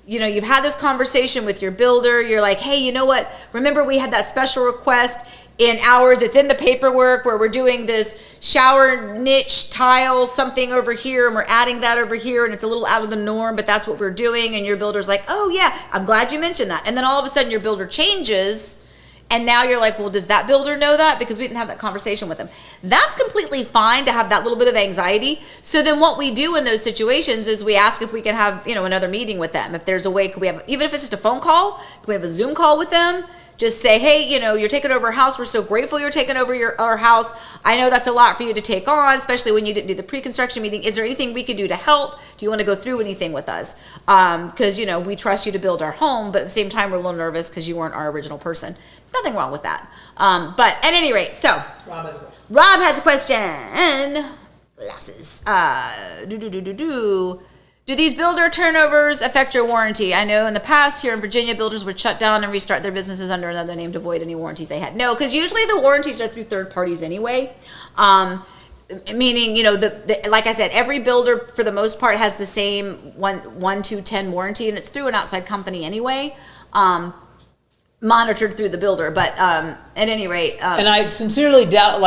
you've had this conversation with your builder. You're like, hey, you know what? Remember we had that special request in ours. It's in the paperwork where we're doing this shower niche tile something over here and we're adding that over here and it's a little out of the norm, but that's what we're doing. And your builder's like, oh yeah, I'm glad you mentioned that. And then all of a sudden your builder changes and now you're like, well, does that builder know that? Because we didn't have that conversation with him. That's completely fine to have that little bit of anxiety. So then what we do in those situations is we ask if we can have, another meeting with them. If there's a way, could we have, even if it's just a phone call, could we have a Zoom call with them? Just say, hey, you're taking over our house. We're so grateful you're taking over our house. I know that's a lot for you to take on, especially when you didn't do the pre-construction meeting. Is there anything we can do to help? Do you want to go through anything with us? Because, we trust you to build our home, but at the same time, we're a little nervous because you weren't our original person. Nothing wrong with that. But at any rate, so Rob has a question. Glasses. Do these builder turnovers affect your warranty? I know in the past here in Virginia, builders would shut down and restart their businesses under another name to avoid any warranties they had. No, because usually the warranties are through third parties anyway. Meaning, like I said, every builder for the most part has the same 1 to 10 warranty, and it's through an outside company anyway, monitored through the builder. But at any rate, and I sincerely doubt,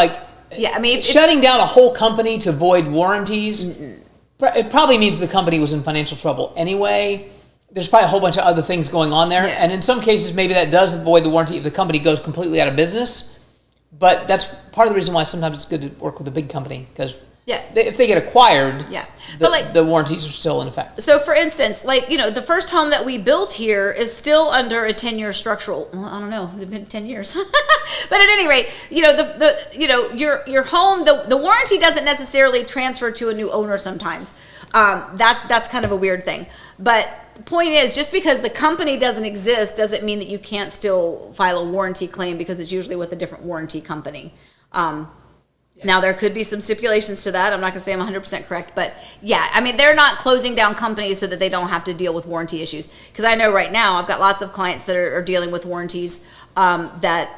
shutting down a whole company to void warranties. It probably means the company was in financial trouble anyway. There's probably a whole bunch of other things going on there. Yeah. And in some cases, maybe that does void the warranty if the company goes completely out of business. But that's part of the reason why sometimes it's good to work with a big company, because if they get acquired, the warranties are still in effect. So for instance, the first home that we built here is still under a 10-year structural, I don't know, has it been 10 years? But at any rate, your home, the warranty doesn't necessarily transfer to a new owner sometimes. That's kind of a weird thing. But the point is, just because the company doesn't exist doesn't mean that you can't still file a warranty claim, because it's usually with a different warranty company. Now, there could be some stipulations to that. I'm not going to say I'm 100% correct, but yeah, I mean, they're not closing down companies so that they don't have to deal with warranty issues. Because I know right now I've got lots of clients that are dealing with warranties that,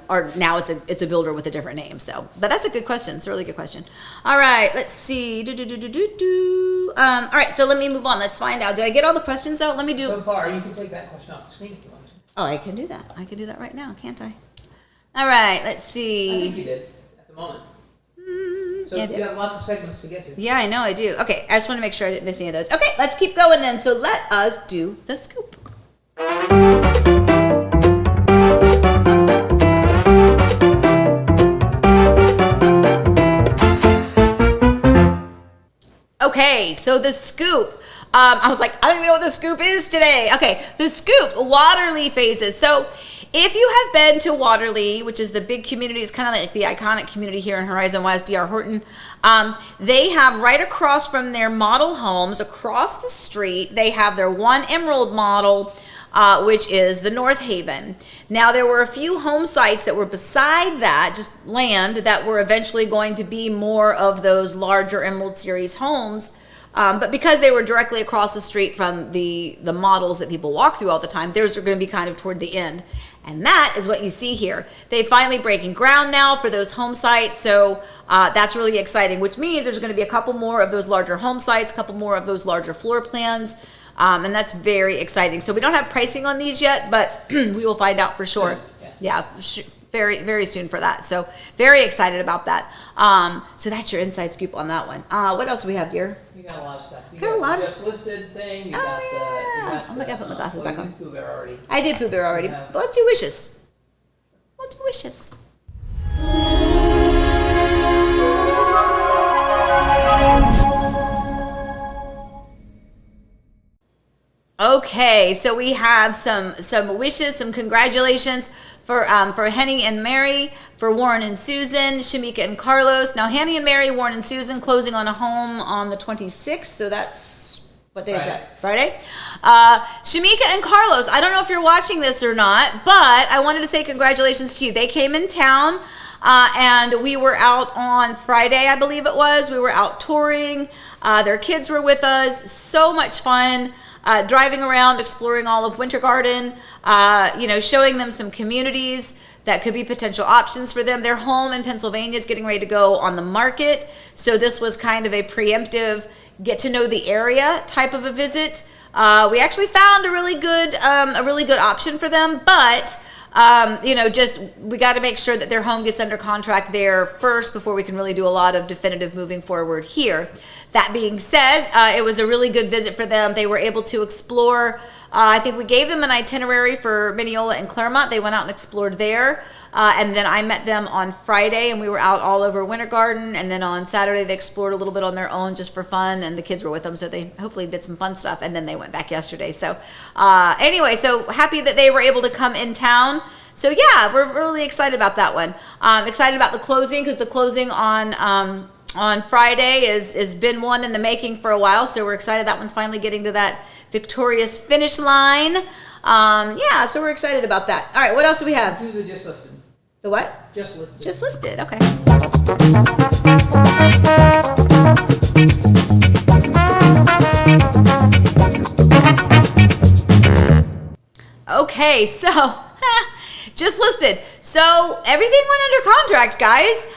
are now it's a builder with a different name. So, but that's a good question. It's a really good question. All right, let's see. All right, so let me move on. Let's find out. Did I get all the questions out? Let me do. So far, you can take that question off the screen if you want to. Oh, I can do that. I can do that right now, can't I? All right, let's see. I think you did at the moment. So you have lots of segments to get to. Yeah, I know I do. Okay, I just want to make sure I didn't miss any of those. Okay, let's keep going then. So let us do the scoop. Okay, so the scoop. I was like, I don't even know what the scoop is today. Okay, the scoop, Waterley phases. So if you have been to Waterley, which is the big community, it's kind of like the iconic community here in Horizon West, D.R. Horton, they have right across from their model homes, across the street, they have their one emerald model, which is the North Haven. Now, there were a few home sites that were beside that, just land, that were eventually going to be more of those larger Emerald Series homes. But because they were directly across the street from the models that people walk through all the time, theirs are going to be kind of toward the end. And that is what you see here. They're finally breaking ground now for those home sites. So that's really exciting, which means there's going to be a couple more of those larger home sites, a couple more of those larger floor plans. And that's very exciting. So we don't have pricing on these yet, but we will find out for sure. Yeah, very, very soon for that. So very excited about that. So that's your inside scoop on that one. What else do we have, dear? You got a lot of stuff. You got a lot of just listed thing. You oh my God, put my glasses back on. Pooh Bear already. I did Pooh Bear already. But let's do wishes. We'll do wishes. Okay, so we have some wishes, some congratulations for Henny and Mary, for Warren and Susan, Shamika and Carlos. Now, Henny and Mary, Warren and Susan closing on a home on the 26th, so that's, what day is that? Friday? Shamika and Carlos, I don't know if you're watching this or not, but I wanted to say congratulations to you. They came in town, and we were out on Friday, I believe it was. We were out touring. Their kids were with us. So much fun. Driving around, exploring all of Winter Garden, showing them some communities that could be potential options for them. Their home in Pennsylvania is getting ready to go on the market. So this was kind of a preemptive get to know the area type of a visit. We actually found a really good option for them, but we got to make sure that their home gets under contract there first before we can really do a lot of definitive moving forward here. That being said, it was a really good visit for them. They were able to explore. I think we gave them an itinerary for Mineola and Claremont. They went out and explored there. And then I met them on Friday, and we were out all over Winter Garden. And then on Saturday, they explored a little bit on their own just for fun, and the kids were with them, so they hopefully did some fun stuff. And then they went back yesterday. So anyway, so happy that they were able to come in town. So yeah, we're really excited about that one. Excited about the closing, because the closing on Friday has been one in the making for a while. So we're excited that one's finally getting to that victorious finish line. So we're excited about that. All right, what else do we have? Do the just listed. The what? Just listed. Just listed, okay. Okay, so just listed. So everything went under contract, guys.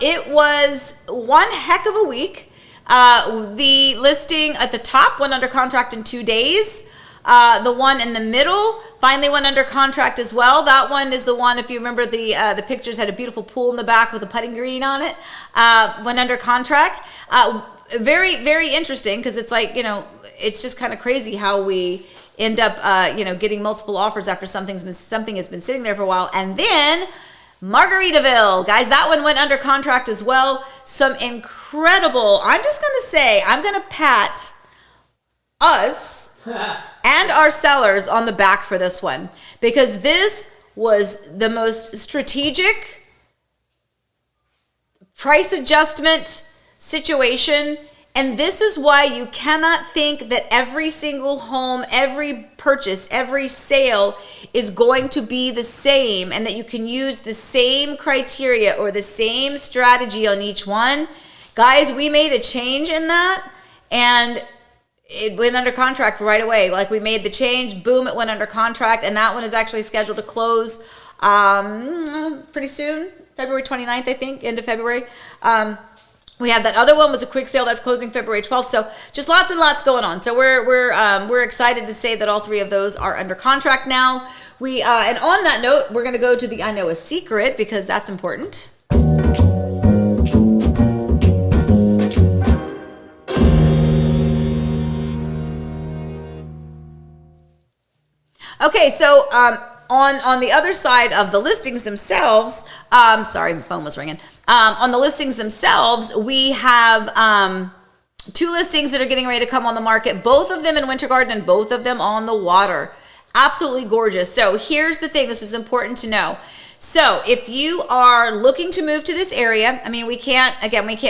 It was one heck of a week. The listing at the top went under contract in 2 days. The one in the middle finally went under contract as well. That one is the one, if you remember, the pictures had a beautiful pool in the back with a putting green on it. Went under contract. Very, very interesting, because it's like, it's just kind of crazy how we end up, getting multiple offers after something has been sitting there for a while. And then Margaritaville, guys, that one went under contract as well. Some incredible, I'm just going to say, I'm going to pat us and our sellers on the back for this one, because this was the most strategic price adjustment situation And this is why you cannot think that every single home, every purchase, every sale is going to be the same and that you can use the same criteria or the same strategy on each one. Guys, we made a change in that and it went under contract right away. Like we made the change, boom, it went under contract, and that one is actually scheduled to close pretty soon, February 29th, I think, end of February. We have that other one was a quick sale that's closing February 12th. So just lots and lots going on. So we're excited to say that all three of those are under contract now. And on that note, we're going to go to the I Know a Secret because that's important. Okay, so on the other side of the listings themselves, sorry, my phone was ringing. On the listings themselves, we have 2 listings that are getting ready to come on the market, both of them in Winter Garden and both of them on the water. Absolutely gorgeous. So here's the thing, this is important to know. So if you are looking to move to this area, I mean, we can't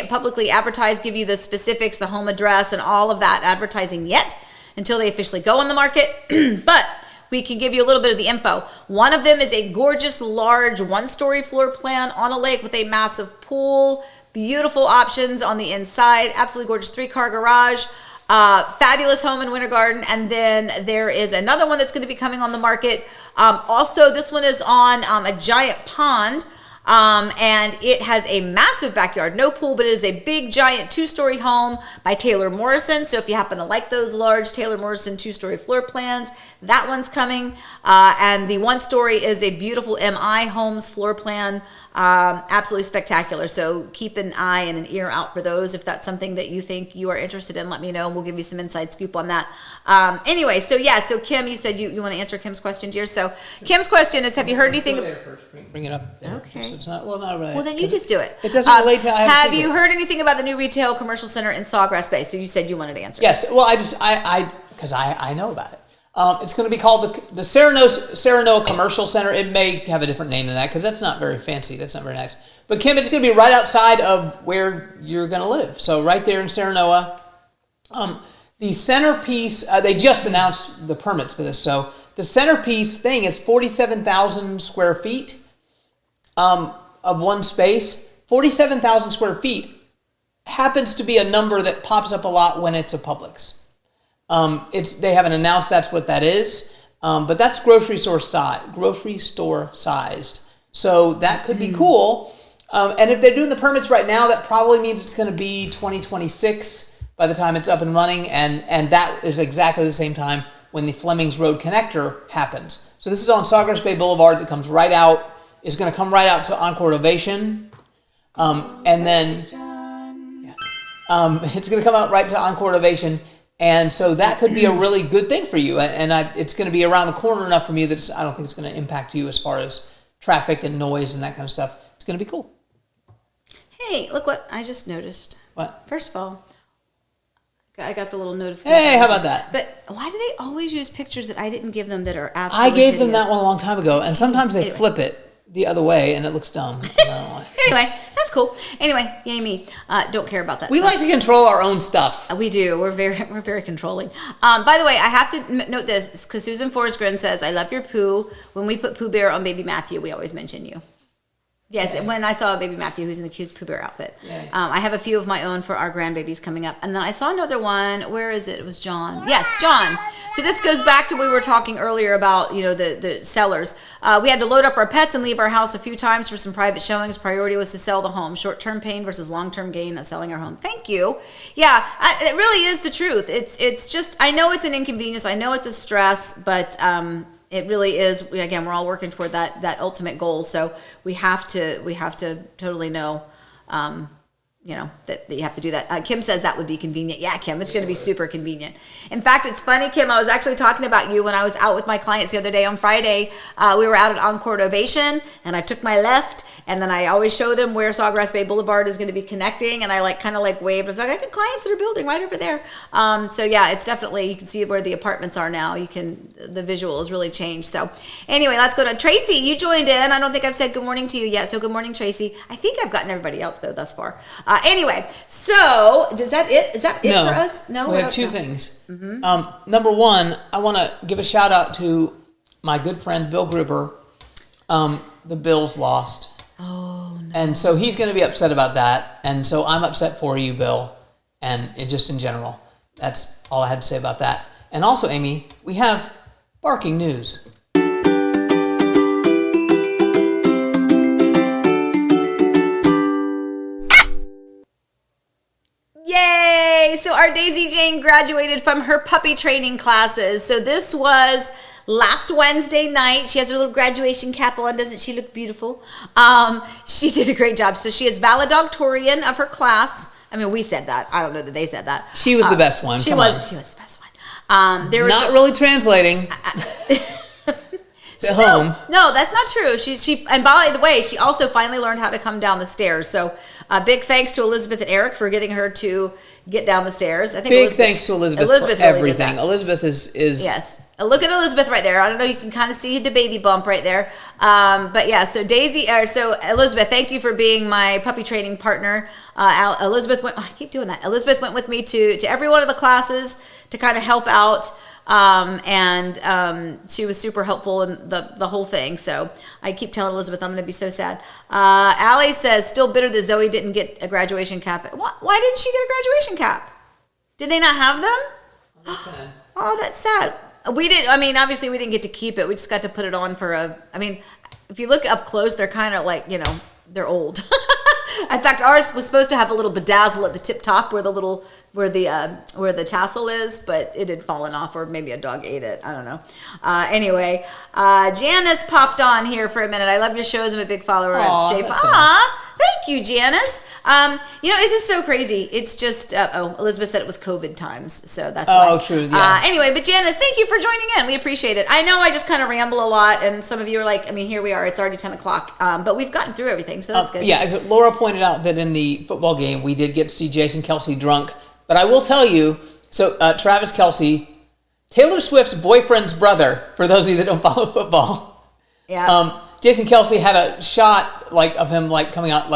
publicly advertise, give you the specifics, the home address and all of that advertising yet until they officially go on the market, but we can give you a little bit of the info. One of them is a gorgeous, large, 1-story floor plan on a lake with a massive pool, beautiful options on the inside, absolutely gorgeous 3-car garage, fabulous home in Winter Garden. And then there is another one that's going to be coming on the market. Also, this one is on a giant pond. And it has a massive backyard, no pool, but it is a big, giant 2-story home by Taylor Morrison. So if you happen to like those large Taylor Morrison 2-story floor plans, that one's coming. And the 1-story is a beautiful MI Homes floor plan. Absolutely spectacular. So keep an eye and an ear out for those. If that's something that you think you are interested in, let me know and we'll give you some inside scoop on that. Anyway, so yeah, so Kim, you said you want to answer Kim's question, dear. So Kim's question is, have you heard anything? There first. Bring it up there. Okay. So it's not really. Well, then you just do it. It doesn't relate to. Have you heard anything about the new retail commercial center in Sawgrass Bay? So you said you wanted to answer. Yes. Well, I know about it. It's going to be called the Sereno Commercial Center. It may have a different name than that because that's not very fancy. That's not very nice. But Kim, it's going to be right outside of where you're going to live. So right there in Serenoa. The centerpiece, they just announced the permits for this. So the centerpiece thing is 47,000 square feet of one space. 47,000 square feet happens to be a number that pops up a lot when it's a Publix. They haven't announced that's what that is, but that's grocery store sized. So that could be cool. And if they're doing the permits right now, that probably means it's going to be 2026 by the time it's up and running, and that is exactly the same time when the Flemings Road connector happens. So this is on Sawgrass Bay Boulevard that comes right out, is going to come right out to Encore Ovation, and then it's going to come out right to Encore Ovation. And so that could be a really good thing for you. And it's going to be around the corner enough from you that I don't think it's going to impact you as far as traffic and noise and that kind of stuff. It's going to be cool. Hey, look what I just noticed. What? First of all, I got the little notification. Hey, how about that? But why do they always use pictures that I didn't give them that are absolutely I gave hideous? them that one a long time ago. And sometimes they flip it the other way and it looks dumb. Anyway, that's cool. Anyway, yay me. Don't care about that. We like to control our own stuff. We do. We're very controlling. By the way, I have to note this because Susan Forsgren says, "I love your poo." When we put Pooh Bear on Baby Matthew, we always mention you. Yes, yeah. When I saw Baby Matthew, who's in the cute Pooh Bear outfit. Yeah. I have a few of my own for our grandbabies coming up. And then I saw another one. Where is it? It was John. Yes, John. So this goes back to what we were talking earlier about, the sellers. We had to load up our pets and leave our house a few times for some private showings. Priority was to sell the home. Short-term pain versus long-term gain of selling our home. Thank you. Yeah, it really is the truth. It's just, I know it's an inconvenience. I know it's a stress, but it really is. Again, we're all working toward that ultimate goal. So we have to totally know, that you have to do that. Kim says that would be convenient. Yeah, Kim, it's going to be super convenient. In fact, it's funny, Kim, I was actually talking about you when I was out with my clients the other day on Friday. We were out at Encore Ovation and I took my left. And then I always show them where Sawgrass Bay Boulevard is going to be connecting. And I kind of waved. I was like, I got clients that are building right over there. So yeah, it's definitely, you can see where the apartments are now. The visual has really changed. So anyway, let's go to Tracy. You joined in. I don't think I've said good morning to you yet. So good morning, Tracy. I think I've gotten everybody else though thus far. Anyway, so is that it? Is that it No, for us? No, we have two things. Number one, I want to give a shout out to my good friend Bill Gruber. The Bills lost. Oh, no. And so he's going to be upset about that. And so I'm upset for you, Bill. And just in general, that's all I had to say about that. And also, Amy, we have barking news. Yay! So our Daisy Jane graduated from her puppy training classes. So this was last Wednesday night. She has her little graduation cap on. Doesn't she look beautiful? She did a great job. So she is valedogtorian of her class. I mean, we said that. I don't know that they said that. She was the best one. She was the best one. There was not really translating to home. No, that's not true. She and by the way, she also finally learned how to come down the stairs. So big thanks to Elizabeth and Eric for getting her to get down the stairs. I think big thanks to Elizabeth for really everything. Elizabeth is yes. Look at Elizabeth right there. I don't know. You can kind of see the baby bump right there. But yeah, so Elizabeth, thank you for being my puppy training partner. Elizabeth went. I keep doing that. Elizabeth went with me to every one of the classes to kind of help out. And she was super helpful in the whole thing. So I keep telling Elizabeth I'm going to be so sad. Allie says, still bitter that Zoe didn't get a graduation cap. Why didn't she get a graduation cap? Did they not have them? Oh, that's sad. Oh, that's sad. We didn't, I mean, obviously we didn't get to keep it. We just got to put it on if you look up close, they're kind of like, they're old. In fact, ours was supposed to have a little bedazzle at the tip top where the tassel is, but it had fallen off, or maybe a dog ate it. I don't know. Anyway, Janice popped on here for a minute. I love your shows. I'm a big follower. Thank you, Janice. It's just so crazy. It's just, Elizabeth said it was COVID times, so that's why. Oh, true, yeah. Anyway, but Janice, thank you for joining in. We appreciate it. I know I just kind of ramble a lot, and some of you are like, here we are. It's already 10 o'clock, but we've gotten through everything, so that's good. Yeah, Laura pointed out that in the football game, we did get to see Jason Kelce drunk, but I will tell you, Travis Kelce, Taylor Swift's boyfriend's brother, for those of you that don't follow football. Yeah. Jason Kelce had a shot of him coming out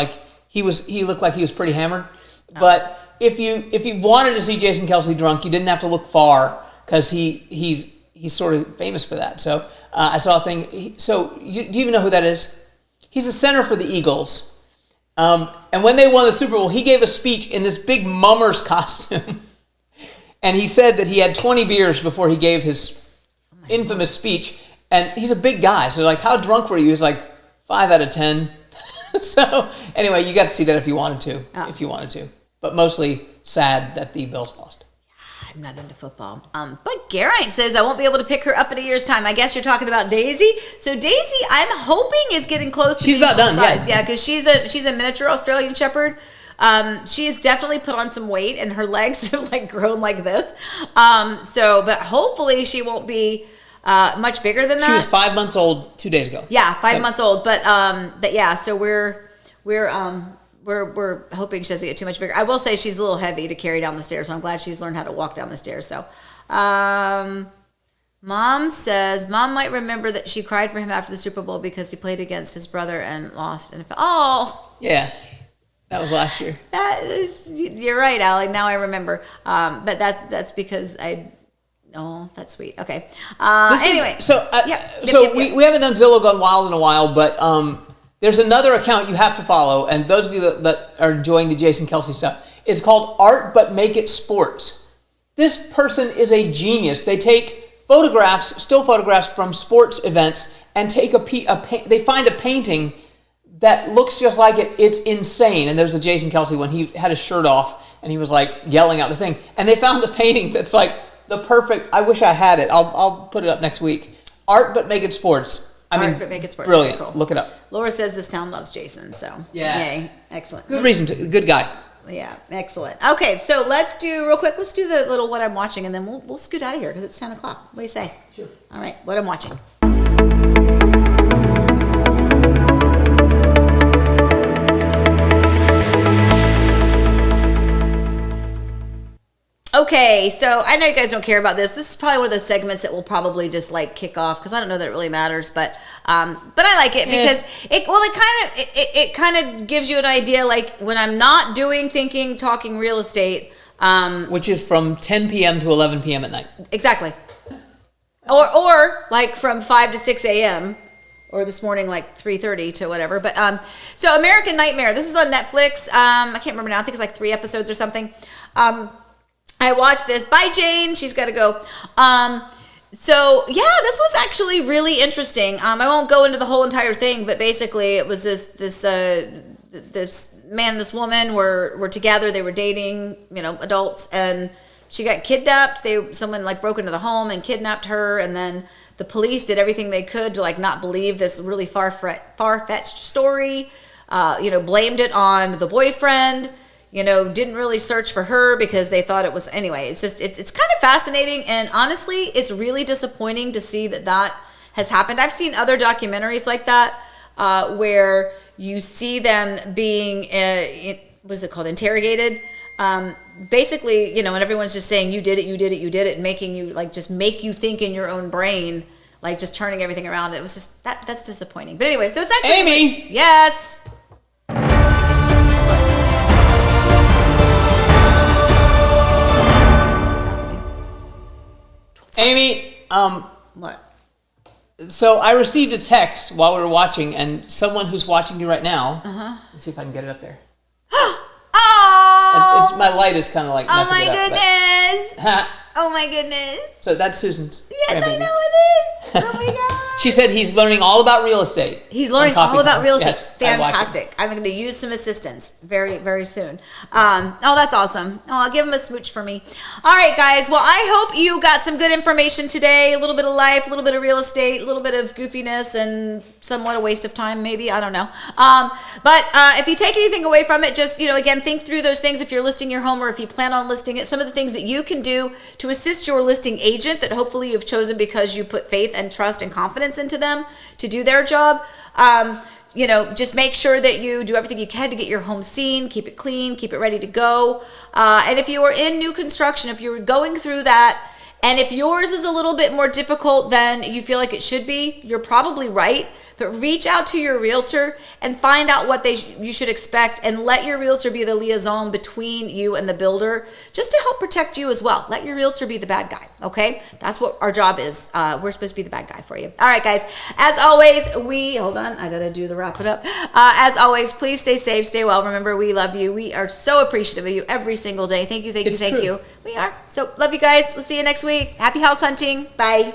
he looked like he was pretty hammered. Oh. But if you wanted to see Jason Kelce drunk, you didn't have to look far because he's sort of famous for that. So I saw a thing. Do you even know who that is? He's a center for the Eagles. And when they won the Super Bowl, he gave a speech in this big mummer's costume. And he said that he had 20 beers before he gave his infamous speech. And he's a big guy. So how drunk were you? He was 5 out of 10. So anyway, you got to see that if you wanted to. But mostly sad that the Bills lost. I'm not into football. But Geraint says I won't be able to pick her up in a year's time. I guess you're talking about Daisy. So Daisy, I'm hoping is getting close to she's about done, size. Yeah, because she's a miniature Australian Shepherd. She has definitely put on some weight, and her legs have grown like this. But hopefully she won't be much bigger than that. She was 5 months old 2 days ago. Yeah, 5 months old. But yeah, so we're hoping she doesn't get too much bigger. I will say she's a little heavy to carry down the stairs, so I'm glad she's learned how to walk down the stairs. So, Mom says Mom might remember that she cried for him after the Super Bowl because he played against his brother and lost. And yeah, that was last year. You're right, Allie. Now I remember. But that's because Oh, that's sweet. Okay. Anyway. We haven't done Zillow Gone Wild in a while, but there's another account you have to follow, and those of you that are enjoying the Jason Kelce stuff, it's called Art But Make It Sports. This person is a genius. They take still photographs from sports events, and take they find a painting that looks just like it. It's insane. And there's a Jason Kelce one. He had his shirt off, and he was yelling out the thing. And they found a painting that's the perfect. I wish I had it. I'll put it up next week. Art But Make It Sports. Art But Make It Sports. Brilliant. Cool. Look it up. Laura says this town loves Jason. So yay, excellent. Good reason to. Good guy. Yeah, excellent. Okay, so let's do the little what I'm watching, and then we'll scoot out of here because it's 10 o'clock. What do you say? Sure. All right, what I'm watching. Okay, so I know you guys don't care about this. This is probably one of those segments that will probably just like kick off because I don't know that it really matters, but I like it because it kind of gives you an idea, like when I'm not doing thinking, talking real estate, which is from 10 p.m. to 11 p.m. at night. Exactly. Or like from 5 to 6 a.m. or this morning like 3:30 to whatever. But so American Nightmare. This is on Netflix. I can't remember now. I think it's like 3 episodes or something. I watched this. Bye, Jane. She's got to go. So yeah, this was actually really interesting. I won't go into the whole entire thing, but basically it was this man and this woman were together. They were dating, adults, and she got kidnapped. Someone like broke into the home and kidnapped her, and then the police did everything they could to like not believe this really far-fetched story. Blamed it on the boyfriend. Didn't really search for her because they thought it was, anyway, it's kind of fascinating. And honestly, it's really disappointing to see that has happened. I've seen other documentaries like that where you see them being, what is it called, interrogated. Basically, and everyone's just saying, you did it, and making you like, just make you think in your own brain, like just turning everything around. It was just, that's disappointing. But anyway, so it's actually. Amy! Yes. Amy, what? So I received a text while we were watching, and someone who's watching you right now. Let's see if I can get it up there. Oh! My light is kind of like messing my it up. Goodness! Oh my goodness! So that's Susan's. Yes, I know it is. Oh my god! She said he's learning all about real estate. He's learning all about real estate. Yes, fantastic! I'm going to use some assistance very, very soon. That's awesome. I'll give him a smooch for me. All right, guys. Well, I hope you got some good information today. A little bit of life, a little bit of real estate, a little bit of goofiness, and somewhat a waste of time, maybe. I don't know. But if you take anything away from it, just again, think through those things. If you're listing your home or if you plan on listing it, some of the things that you can do to assist your listing agent that hopefully you've chosen because you put faith and trust and confidence into them to do their job. Just make sure that you do everything you can to get your home seen, keep it clean, keep it ready to go. And if you are in new construction, if you're going through that, and if yours is a little bit more difficult than you feel like it should be, you're probably right. But reach out to your realtor and find out what you should expect, and let your realtor be the liaison between you and the builder, just to help protect you as well. Let your realtor be the bad guy, okay? That's what our job is. We're supposed to be the bad guy for you. All right, guys. As always, hold on. I got to do the wrap it up. As always, please stay safe, stay well. Remember, we love you. We are so appreciative of you every single day. Thank you, thank you, thank you. We are. So love you guys. We'll see you next week. Happy house hunting. Bye.